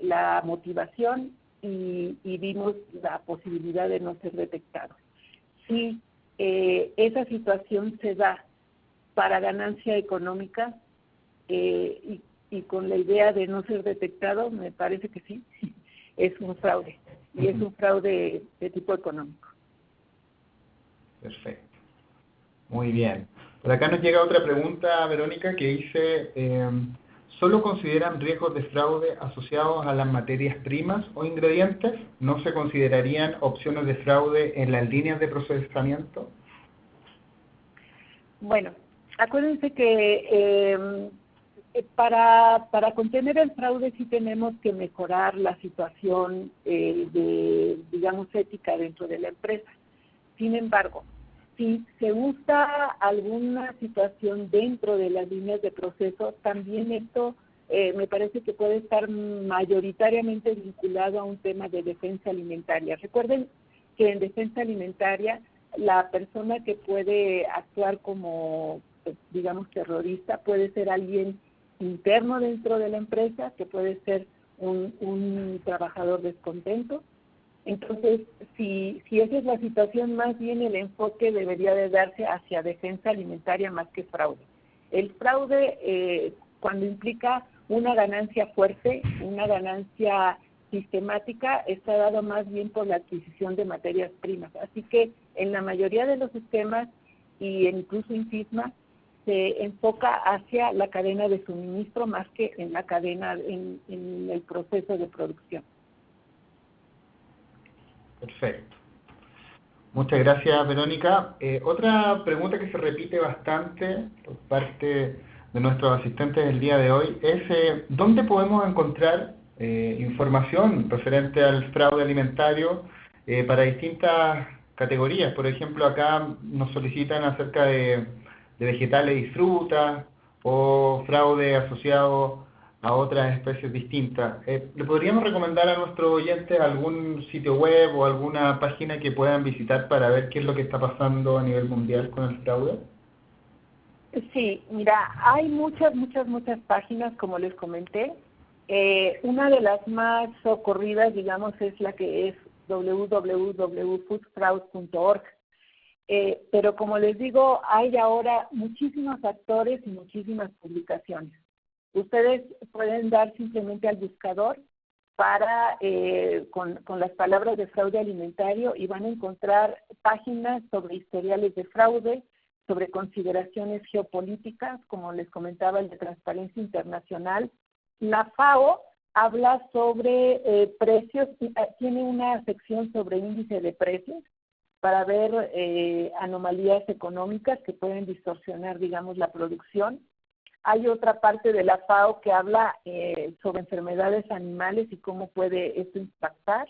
Speaker 2: la motivación y vimos la posibilidad de no ser detectado. Si esa situación se da para ganancia económica y con la idea de no ser detectado, me parece que sí, es un fraude. Y es un fraude de tipo económico.
Speaker 1: Perfecto. Muy bien. Por acá nos llega otra pregunta, Verónica, que dice: ¿solo consideran riesgos de fraude asociados a las materias primas o ingredientes? ¿No se considerarían opciones de fraude en las líneas de procesamiento?
Speaker 2: Bueno, acuérdense que para contener el fraude sí tenemos que mejorar la situación digamos, ética dentro de la empresa. Sin embargo, si se usa alguna situación dentro de las líneas de proceso, también esto me parece que puede estar mayoritariamente vinculado a un tema de defensa alimentaria. Recuerden que en defensa alimentaria la persona que puede actuar como, digamos, terrorista puede ser alguien interno dentro de la empresa, que puede ser un trabajador descontento. Entonces, si esa es la situación, más bien el enfoque debería de darse hacia defensa alimentaria más que fraude. El fraude, cuando implica una ganancia fuerte, una ganancia sistemática, está dado más bien por la adquisición de materias primas. Así que en la mayoría de los sistemas, y incluso en FISMA, se enfoca hacia la cadena de suministro más que en la cadena, en el proceso de producción.
Speaker 1: Perfecto. Muchas gracias, Verónica. Otra pregunta que se repite bastante por parte de nuestros asistentes del día de hoy es: ¿dónde podemos encontrar información referente al fraude alimentario para distintas categorías. Por ejemplo, acá nos solicitan acerca de vegetales y frutas o fraude asociado a otras especies distintas. ¿Le podríamos recomendar a nuestros oyentes algún sitio web o alguna página que puedan visitar para ver qué es lo que está pasando a nivel mundial con el fraude?
Speaker 2: Sí, mira, hay muchas páginas, como les comenté. Una de las más socorridas, digamos, es la que es www.foodfraud.org. Pero como les digo, hay ahora muchísimos actores y muchísimas publicaciones. Ustedes pueden dar simplemente al buscador con las palabras de fraude alimentario y van a encontrar páginas sobre historiales de fraude, sobre consideraciones geopolíticas, como les comentaba, el de Transparencia Internacional. La FAO habla sobre precios, tiene una sección sobre índice de precios para ver anomalías económicas que pueden distorsionar, digamos, la producción. Hay otra parte de la FAO que habla sobre enfermedades animales y cómo puede esto impactar.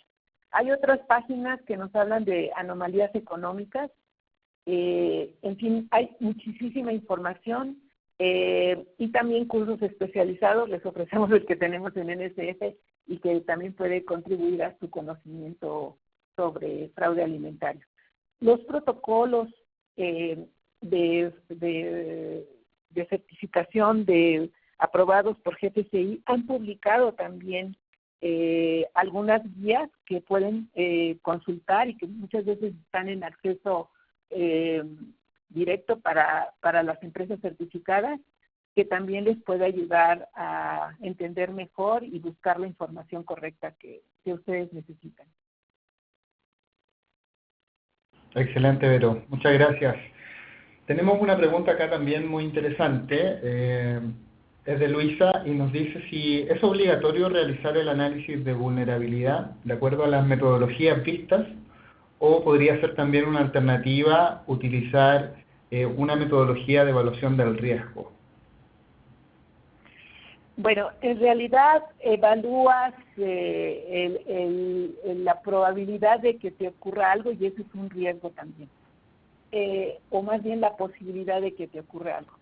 Speaker 2: Hay otras páginas que nos hablan de anomalías económicas. En fin, hay muchísima información y también cursos especializados. Les ofrecemos el que tenemos en NSF y que también puede contribuir a su conocimiento sobre fraude alimentario. Los protocolos de certificación aprobados por GFCI han publicado también algunas guías que pueden consultar y que muchas veces están en acceso directo para las empresas certificadas, que también les puede ayudar a entender mejor y buscar la información correcta que ustedes necesitan.
Speaker 1: Excelente, Vero. Muchas gracias. Tenemos una pregunta acá también muy interesante. Es de Luisa y nos dice si es obligatorio realizar el análisis de vulnerabilidad de acuerdo a las metodologías vistas, o podría ser también una alternativa utilizar una metodología de evaluación del riesgo.
Speaker 2: Bueno, en realidad evalúas la probabilidad de que te ocurra algo y eso es un riesgo también. O más bien la posibilidad de que te ocurra algo.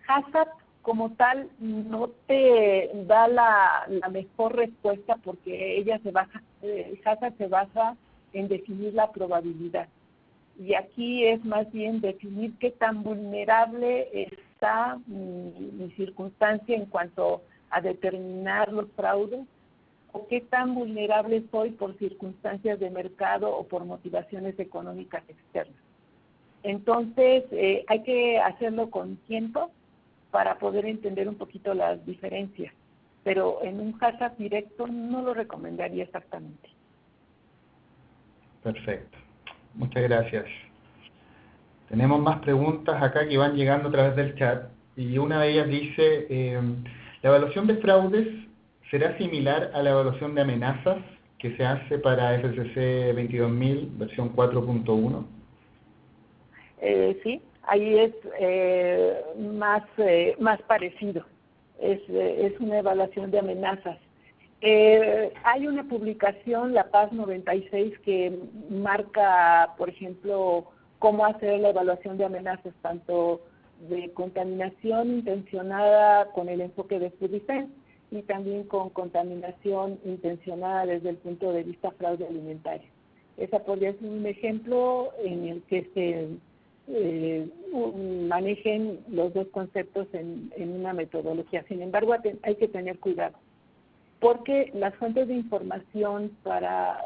Speaker 2: HACCP como tal no te da la mejor respuesta porque HACCP se basa en definir la probabilidad. Y aquí es más bien definir qué tan vulnerable está mi circunstancia en cuanto a determinar los fraudes, o qué tan vulnerable soy por circunstancias de mercado o por motivaciones económicas externas. Entonces, hay que hacerlo con tiempo para poder entender un poquito las diferencias, pero en un HACCP directo no lo recomendaría exactamente.
Speaker 1: Perfecto. Muchas gracias. Tenemos más preguntas acá que van llegando a través del chat y una de ellas dice, ¿la evaluación de fraudes será similar a la evaluación de amenazas que se hace para FCC 22000 versión 4.1?
Speaker 2: Sí, ahí es más parecido. Es una evaluación de amenazas. Hay una publicación, la PAS 96, que marca, por ejemplo, cómo hacer la evaluación de amenazas, tanto de contaminación intencionada con el enfoque de Food Defense y también con contaminación intencionada desde el punto de vista fraude alimentario. Esa podría ser un ejemplo en el que se manejen los dos conceptos en una metodología. Sin embargo, hay que tener cuidado, porque las fuentes de información para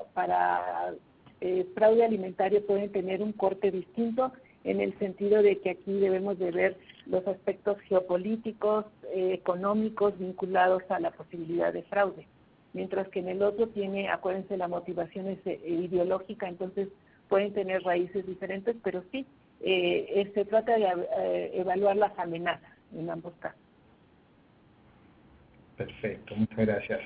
Speaker 2: fraude alimentario pueden tener un corte distinto, en el sentido de que aquí debemos de ver los aspectos geopolíticos, económicos vinculados a la posibilidad de fraude, mientras que en el otro tiene, acuérdense, la motivación es ideológica, entonces pueden tener raíces diferentes, pero sí, se trata de evaluar las amenazas en ambos casos.
Speaker 1: Perfecto, muchas gracias.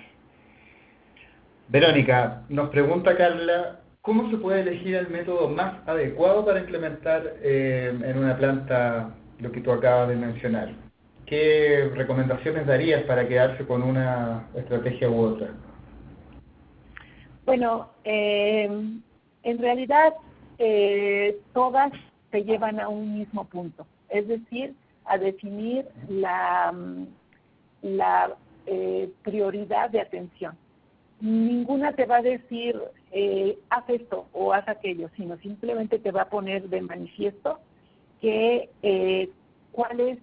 Speaker 1: Verónica, nos pregunta Carla, ¿cómo se puede elegir el método más adecuado para implementar en una planta lo que tú acabas de mencionar? ¿qué recomendaciones darías para quedarse con una estrategia u otra?
Speaker 2: Bueno, en realidad todas te llevan a un mismo punto, es decir, a definir la prioridad de atención. Ninguna te va a decir haz esto o haz aquello, sino simplemente te va a poner de manifiesto que cuál es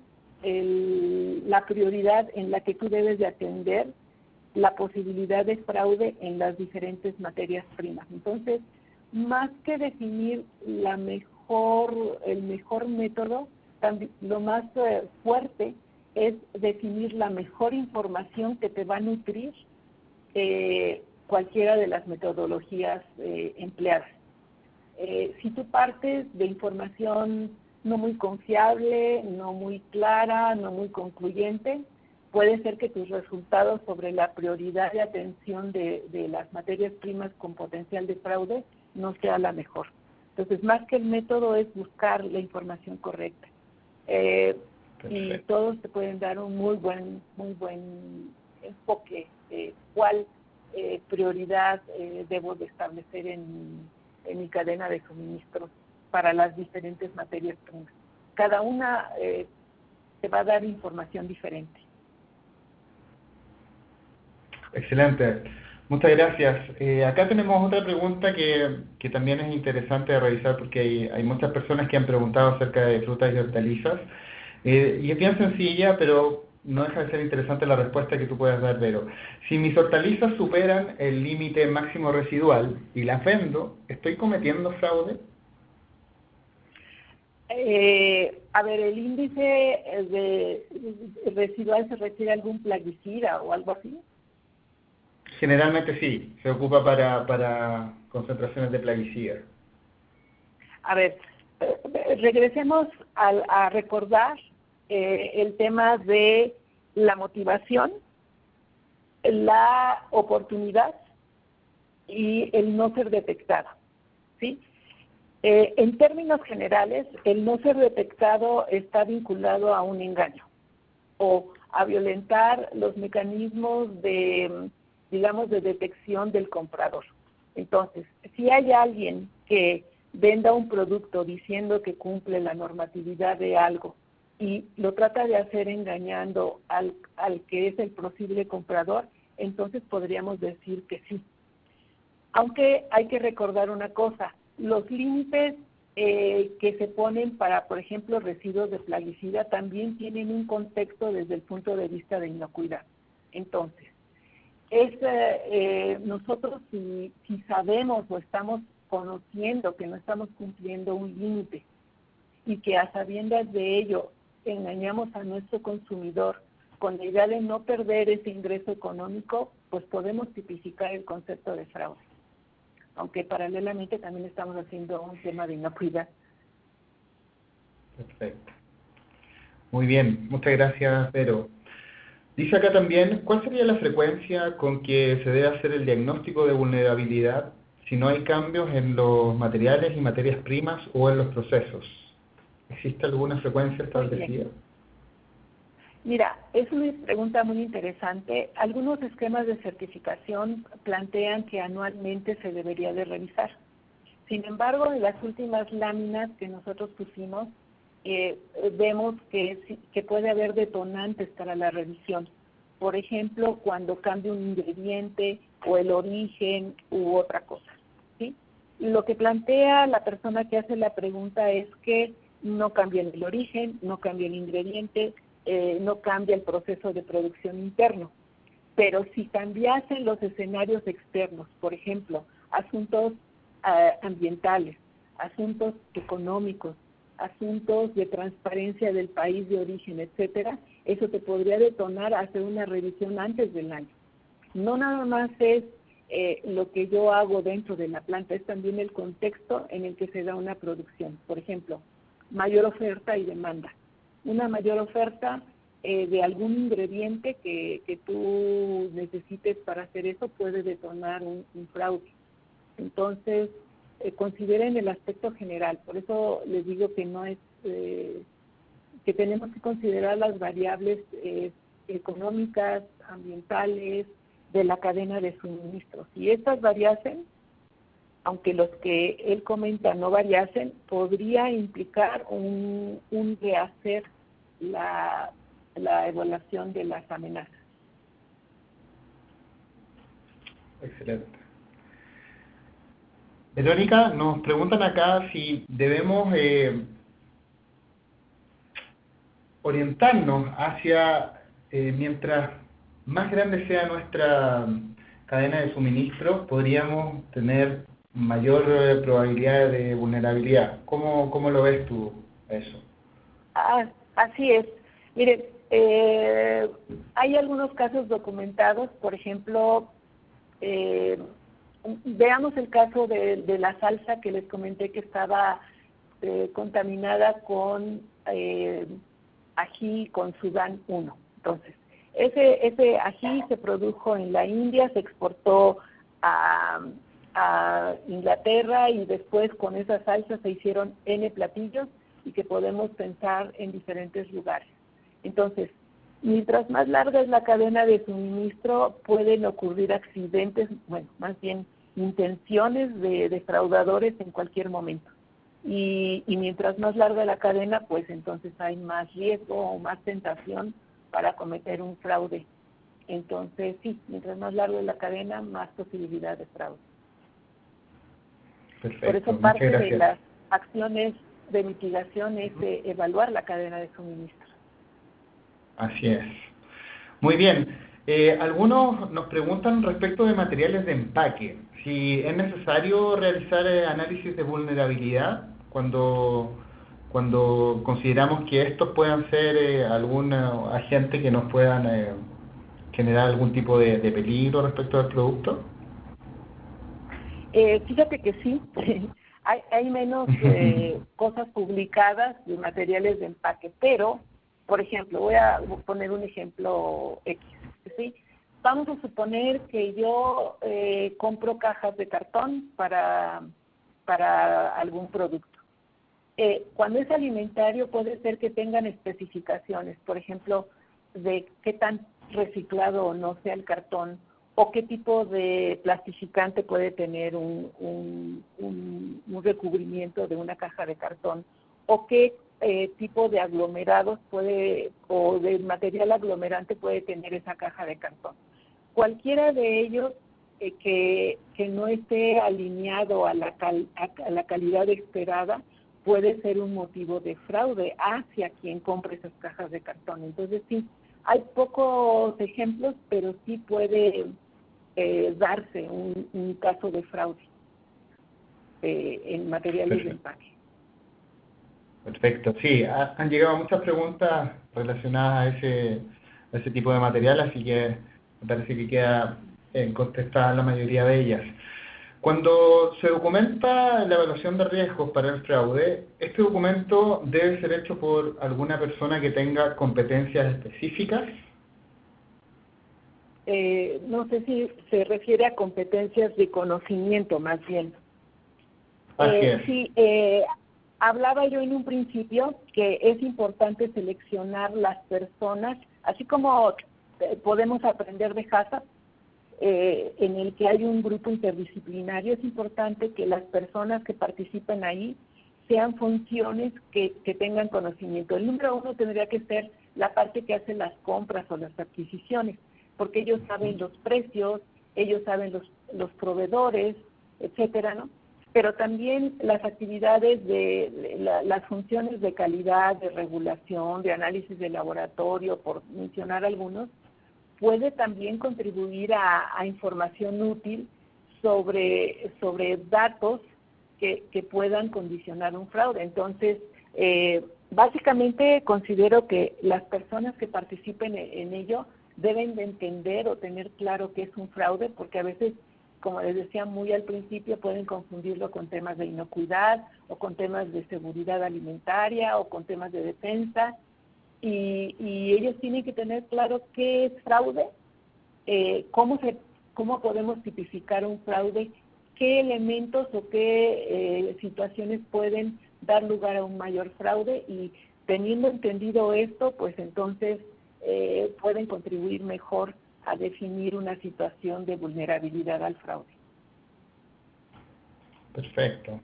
Speaker 2: la prioridad en la que tú debes de atender la posibilidad de fraude en las diferentes materias primas. Entonces, más que definir el mejor método, lo más fuerte es definir la mejor información que te va a nutrir cualquiera de las metodologías empleadas. Si tú partes de información no muy confiable, no muy clara, no muy concluyente, puede ser que tus resultados sobre la prioridad de atención de las materias primas con potencial de fraude no sea la mejor. Entonces, más que el método es buscar la información correcta. Y todos te pueden dar un muy buen enfoque de cuál prioridad debo de establecer en mi cadena de suministros para las diferentes materias primas. Cada una te va a dar información diferente.
Speaker 1: Excelente. Muchas gracias. Acá tenemos otra pregunta que también es interesante de revisar porque hay muchas personas que han preguntado acerca de frutas y hortalizas. Y es bien sencilla, pero no deja de ser interesante la respuesta que tú puedas dar, Vero. Si mis hortalizas superan el límite máximo residual y las vendo, ¿estoy cometiendo fraude?
Speaker 2: A ver, el índice de residual se refiere a algún plaguicida o algo así.
Speaker 1: Generalmente sí, se ocupa para concentraciones de plaguicidas.
Speaker 2: A ver, regresemos a recordar el tema de la motivación, la oportunidad y el no ser detectado, ¿sí? En términos generales, el no ser detectado está vinculado a un engaño o a violentar los mecanismos de, digamos, de detección del comprador. Entonces, si hay alguien que venda un producto diciendo que cumple la normatividad de algo y lo trata de hacer engañando al que es el posible comprador, entonces podríamos decir que sí. Aunque hay que recordar una cosa, los límites que se ponen para, por ejemplo, residuos de plaguicida también tienen un contexto desde el punto de vista de inocuidad. Entonces, nosotros si sabemos o estamos conociendo que no estamos cumpliendo un límite y que a sabiendas de ello engañamos a nuestro consumidor con la idea de no perder ese ingreso económico, pues podemos tipificar el concepto de fraude. Aunque paralelamente también estamos haciendo un tema de inocuidad.
Speaker 1: Perfecto. Muy bien, muchas gracias, Vero. Dice acá también, ¿cuál sería la frecuencia con que se debe hacer el diagnóstico de vulnerabilidad si no hay cambios en los materiales y materias primas o en los procesos? ¿Existe alguna frecuencia establecida?
Speaker 2: Mira, es una pregunta muy interesante. Algunos esquemas de certificación plantean que anualmente se debería de revisar. Sin embargo, en las últimas láminas que nosotros pusimos, vemos que puede haber detonantes para la revisión. Por ejemplo, cuando cambia un ingrediente o el origen u otra cosa, ¿sí? Lo que plantea la persona que hace la pregunta es que no cambia el origen, no cambia el ingrediente, no cambia el proceso de producción interno. Pero si cambiasen los escenarios externos, por ejemplo, asuntos ambientales, asuntos económicos, asuntos de transparencia del país de origen, etcétera, eso te podría detonar a hacer una revisión antes del año. No nada más es lo que yo hago dentro de la planta, es también el contexto en el que se da una producción. Por ejemplo, mayor oferta y demanda. Una mayor oferta de algún ingrediente que tú necesites para hacer eso puede detonar un fraude. Entonces, consideren el aspecto general. Por eso les digo que no es que tenemos que considerar las variables económicas, ambientales, de la cadena de suministro. Si estas variasen, aunque los que él comenta no variasen, podría implicar un rehacer la evaluación de las amenazas.
Speaker 1: Excelente. Verónica, nos preguntan acá si debemos orientarnos hacia, mientras más grande sea nuestra cadena de suministro, podríamos tener mayor probabilidad de vulnerabilidad. ¿Cómo lo ves tú eso?
Speaker 2: Así es. Miren, hay algunos casos documentados, por ejemplo, veamos el caso de la salsa que les comenté que estaba contaminada con ají con Sudán 1. Entonces, ese ají se produjo en la India, se exportó a Inglaterra y después con esa salsa se hicieron N platillos y que podemos pensar en diferentes lugares. Entonces, mientras más larga es la cadena de suministro, pueden ocurrir accidentes, bueno, más bien intenciones de defraudadores en cualquier momento. Y mientras más larga la cadena, pues entonces hay más riesgo o más tentación para cometer un fraude. Entonces, sí, mientras más larga es la cadena, más posibilidad de fraude.
Speaker 1: Perfecto,
Speaker 2: por eso parte de las acciones de mitigación es evaluar la cadena de suministro.
Speaker 1: Así es. Muy bien. Algunos nos preguntan respecto de materiales de empaque, si es necesario realizar análisis de vulnerabilidad cuando consideramos que estos puedan ser algún agente que nos puedan generar algún tipo de peligro respecto al producto.
Speaker 2: Fíjate que sí, hay menos cosas publicadas de materiales de empaque, pero, por ejemplo, voy a poner un ejemplo X, ¿sí? Vamos a suponer que yo compro cajas de cartón para algún producto. Cuando es alimentario puede ser que tengan especificaciones, por ejemplo, de qué tan reciclado o no sea el cartón, o qué tipo de plastificante puede tener un recubrimiento de una caja de cartón, o qué tipo de aglomerados o de material aglomerante puede tener esa caja de cartón. Cualquiera de ellos que no esté alineado a la calidad esperada puede ser un motivo de fraude hacia quien compre esas cajas de cartón. Entonces sí, hay pocos ejemplos, pero sí puede darse un caso de fraude en materiales de empaque.
Speaker 1: Perfecto, sí, han llegado muchas preguntas relacionadas a ese tipo de material, así que me parece que queda contestada la mayoría de ellas. Cuando se documenta la evaluación de riesgos para el fraude, ¿este documento debe ser hecho por alguna persona que tenga competencias específicas?
Speaker 2: No sé si se refiere a competencias de conocimiento más bien.
Speaker 1: Así es.
Speaker 2: Sí, hablaba yo en un principio que es importante seleccionar las personas, así como podemos aprender de HACCP, en el que hay un grupo interdisciplinario, es importante que las personas que participen ahí sean funciones que tengan conocimiento. El número uno tendría que ser la parte que hace las compras o las adquisiciones, porque ellos saben los precios, ellos saben los proveedores, etcétera, ¿no? Pero también las actividades las funciones de calidad, de regulación, de análisis de laboratorio, por mencionar algunos, puede también contribuir a información útil sobre datos que puedan condicionar un fraude. Entonces, básicamente considero que las personas que participen en ello deben de entender o tener claro qué es un fraude, porque a veces, como les decía muy al principio, pueden confundirlo con temas de inocuidad o con temas de seguridad alimentaria o con temas de defensa. Y ellos tienen que tener claro qué es fraude, cómo podemos tipificar un fraude, qué elementos o qué situaciones pueden dar lugar a un mayor fraude y teniendo entendido esto, pues entonces pueden contribuir mejor a definir una situación de vulnerabilidad al fraude.
Speaker 1: Perfecto.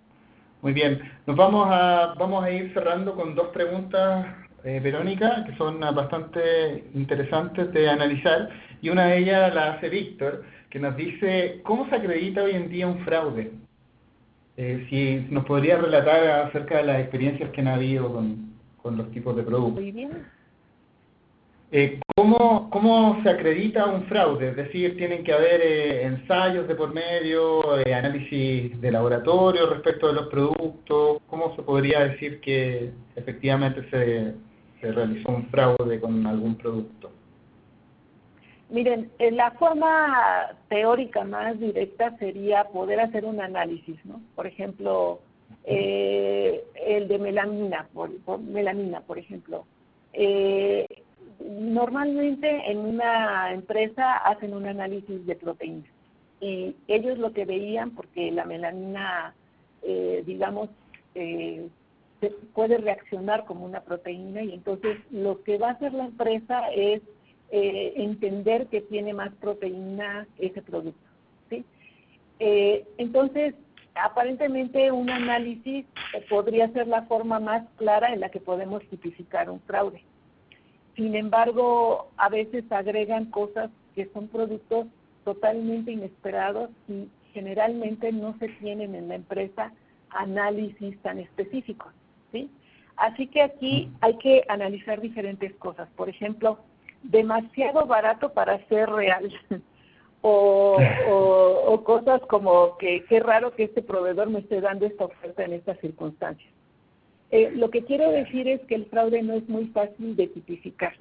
Speaker 1: Muy bien. Vamos a ir cerrando con dos preguntas, Verónica, que son bastante interesantes de analizar. Y una de ellas la hace Víctor, que nos dice, ¿cómo se acredita hoy en día un fraude? Si nos podría relatar acerca de las experiencias que han habido con los tipos de productos.
Speaker 2: Muy bien.
Speaker 1: ¿Cómo se acredita un fraude? Es decir, tienen que haber ensayos de por medio, análisis de laboratorio respecto de los productos. ¿Cómo se podría decir que efectivamente se realizó un fraude con algún producto?
Speaker 2: Miren, la forma teórica más directa sería poder hacer un análisis, ¿no? Por ejemplo, el de melamina, melamina, por ejemplo. Normalmente en una empresa hacen un análisis de proteínas y ellos lo que veían, porque la melanina, digamos, puede reaccionar como una proteína, y entonces lo que va a hacer la empresa es entender que tiene más proteína ese producto, ¿sí? Entonces, aparentemente un análisis podría ser la forma más clara en la que podemos tipificar un fraude. Sin embargo, a veces agregan cosas que son productos totalmente inesperados y generalmente no se tienen en la empresa análisis tan específicos, ¿sí? Así que aquí hay que analizar diferentes cosas. Por ejemplo, demasiado barato para ser real. O cosas como que qué raro que este proveedor me esté dando esta oferta en estas circunstancias. Lo que quiero decir es que el fraude no es muy fácil de tipificar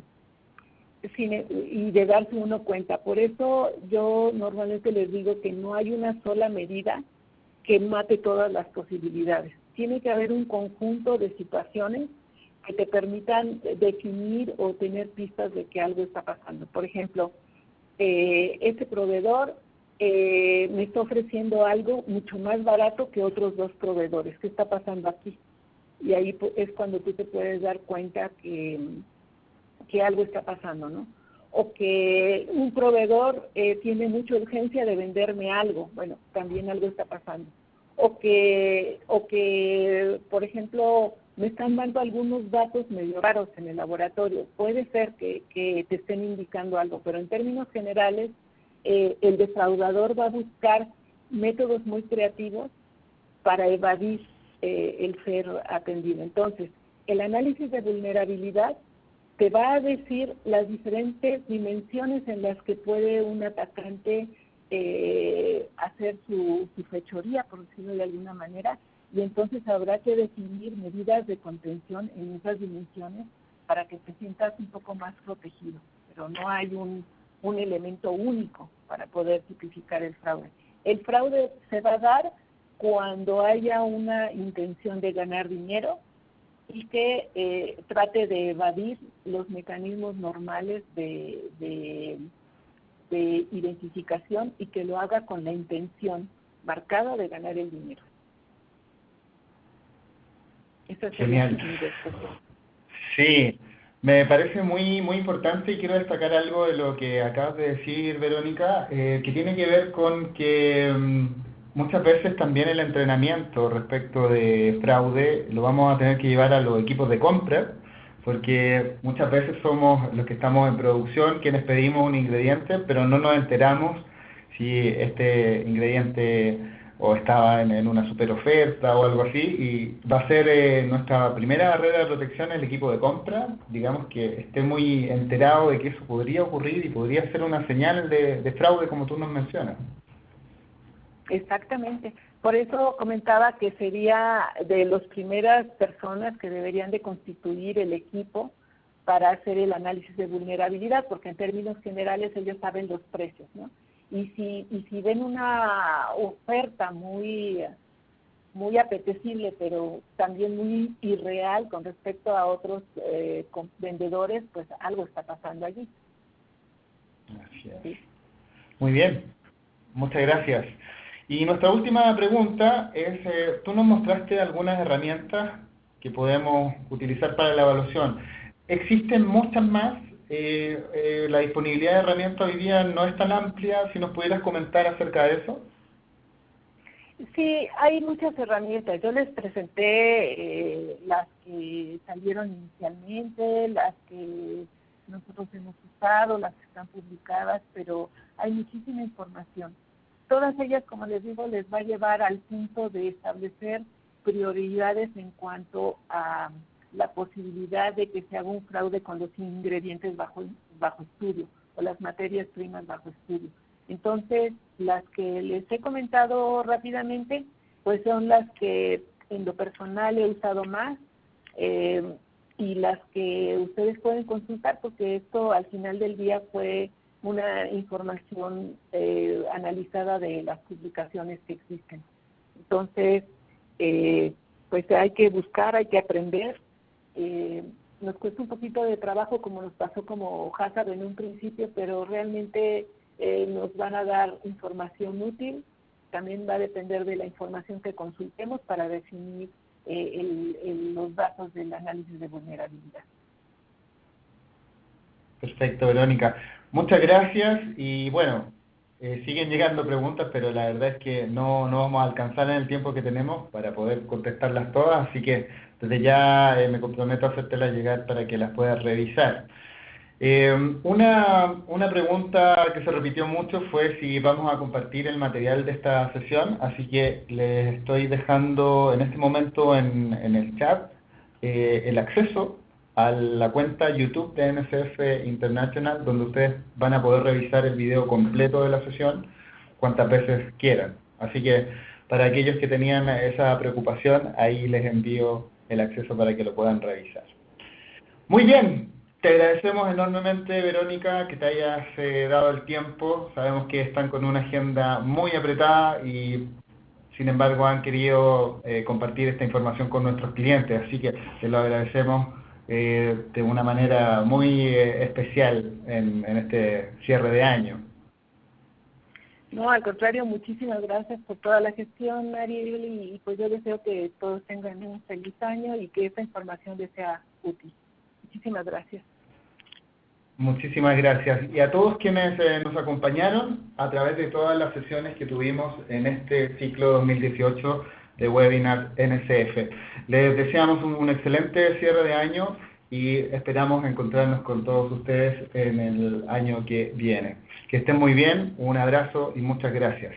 Speaker 2: y de darse uno cuenta. Por eso yo normalmente les digo que no hay una sola medida que mate todas las posibilidades. Tiene que haber un conjunto de situaciones que te permitan definir o tener pistas de que algo está pasando. Por ejemplo, este proveedor me está ofreciendo algo mucho más barato que otros dos proveedores. ¿Qué está pasando aquí? Y ahí es cuando tú te puedes dar cuenta que algo está pasando, ¿no? O que un proveedor tiene mucha urgencia de venderme algo. Bueno, también algo está pasando. O que por ejemplo, me están dando algunos datos medio raros en el laboratorio. Puede ser que te estén indicando algo, pero en términos generales, el defraudador va a buscar métodos muy creativos para evadir el ser atendido. Entonces, el análisis de vulnerabilidad te va a decir las diferentes dimensiones en las que puede un atacante hacer su fechoría, por decirlo de alguna manera, y entonces habrá que definir medidas de contención en esas dimensiones para que te sientas un poco más protegido, pero no hay un elemento único para poder tipificar el fraude. El fraude se va a dar cuando haya una intención de ganar dinero y que trate de evadir los mecanismos normales de identificación y que lo haga con la intención marcada de ganar el dinero. Eso es
Speaker 1: genial. Sí, me parece muy importante y quiero destacar algo de lo que acabas de decir, Verónica, que tiene que ver con que muchas veces también el entrenamiento respecto de fraude lo vamos a tener que llevar a los equipos de compra, porque muchas veces somos los que estamos en producción quienes pedimos un ingrediente, pero no nos enteramos si este ingrediente o estaba en una super oferta o algo así, y va a ser nuestra primera barrera de protección el equipo de compra, digamos que esté muy enterado de que eso podría ocurrir y podría ser una señal de fraude como tú nos mencionas.
Speaker 2: Exactamente. Por eso comentaba que sería de las primeras personas que deberían de constituir el equipo para hacer el análisis de vulnerabilidad, porque en términos generales ellos saben los precios, ¿no? Y si ven una oferta muy apetecible, pero también muy irreal con respecto a otros vendedores, pues algo está pasando allí.
Speaker 1: Así es.
Speaker 2: ¿Sí?
Speaker 1: Muy bien, muchas gracias. Y nuestra última pregunta es, tú nos mostraste algunas herramientas que podemos utilizar para la evaluación. Existen muchas más. La disponibilidad de herramientas hoy día no es tan amplia. Si nos pudieras comentar acerca de eso.
Speaker 2: Sí, hay muchas herramientas. Yo les presenté las que salieron inicialmente, las que nosotros hemos usado, las que están publicadas, pero hay muchísima información. Todas ellas, como les digo, les va a llevar al punto de establecer prioridades en cuanto a la posibilidad de que se haga un fraude con los ingredientes bajo estudio o las materias primas bajo estudio. Entonces, las que les he comentado rápidamente, pues son las que en lo personal he usado más y las que ustedes pueden consultar, porque esto al final del día fue una información analizada de las publicaciones que existen. Entonces, pues hay que buscar, hay que aprender. Nos cuesta un poquito de trabajo, como nos pasó como Hazard en un principio, pero realmente nos van a dar información útil. También va a depender de la información que consultemos para definir los datos del análisis de vulnerabilidad.
Speaker 1: Perfecto, Verónica. Muchas gracias y bueno, siguen llegando preguntas, pero la verdad es que no vamos a alcanzar en el tiempo que tenemos para poder contestarlas todas, así que desde ya me comprometo a hacértelas llegar para que las puedas revisar. Una pregunta que se repitió mucho fue si vamos a compartir el material de esta sesión, así que les estoy dejando en este momento en el chat el acceso a la cuenta YouTube de NSF International, donde ustedes van a poder revisar el video completo de la sesión cuantas veces quieran. Así que para aquellos que tenían esa preocupación, ahí les envío el acceso para que lo puedan revisar. Muy bien, te agradecemos enormemente, Verónica, que te hayas dado el tiempo. Sabemos que están con una agenda muy apretada y sin embargo han querido compartir esta información con nuestros clientes, así que te lo agradecemos de una manera muy especial en este cierre de año.
Speaker 2: No, al contrario, muchísimas gracias por toda la gestión, Mariel, y pues yo deseo que todos tengan un feliz año y que esta información les sea útil. Muchísimas gracias.
Speaker 1: Muchísimas gracias. Y a todos quienes nos acompañaron a través de todas las sesiones que tuvimos en este ciclo 2018 de Webinar NSF. Les deseamos un excelente cierre de año y esperamos encontrarnos con todos ustedes en el año que viene. Que estén muy bien, un abrazo y muchas gracias.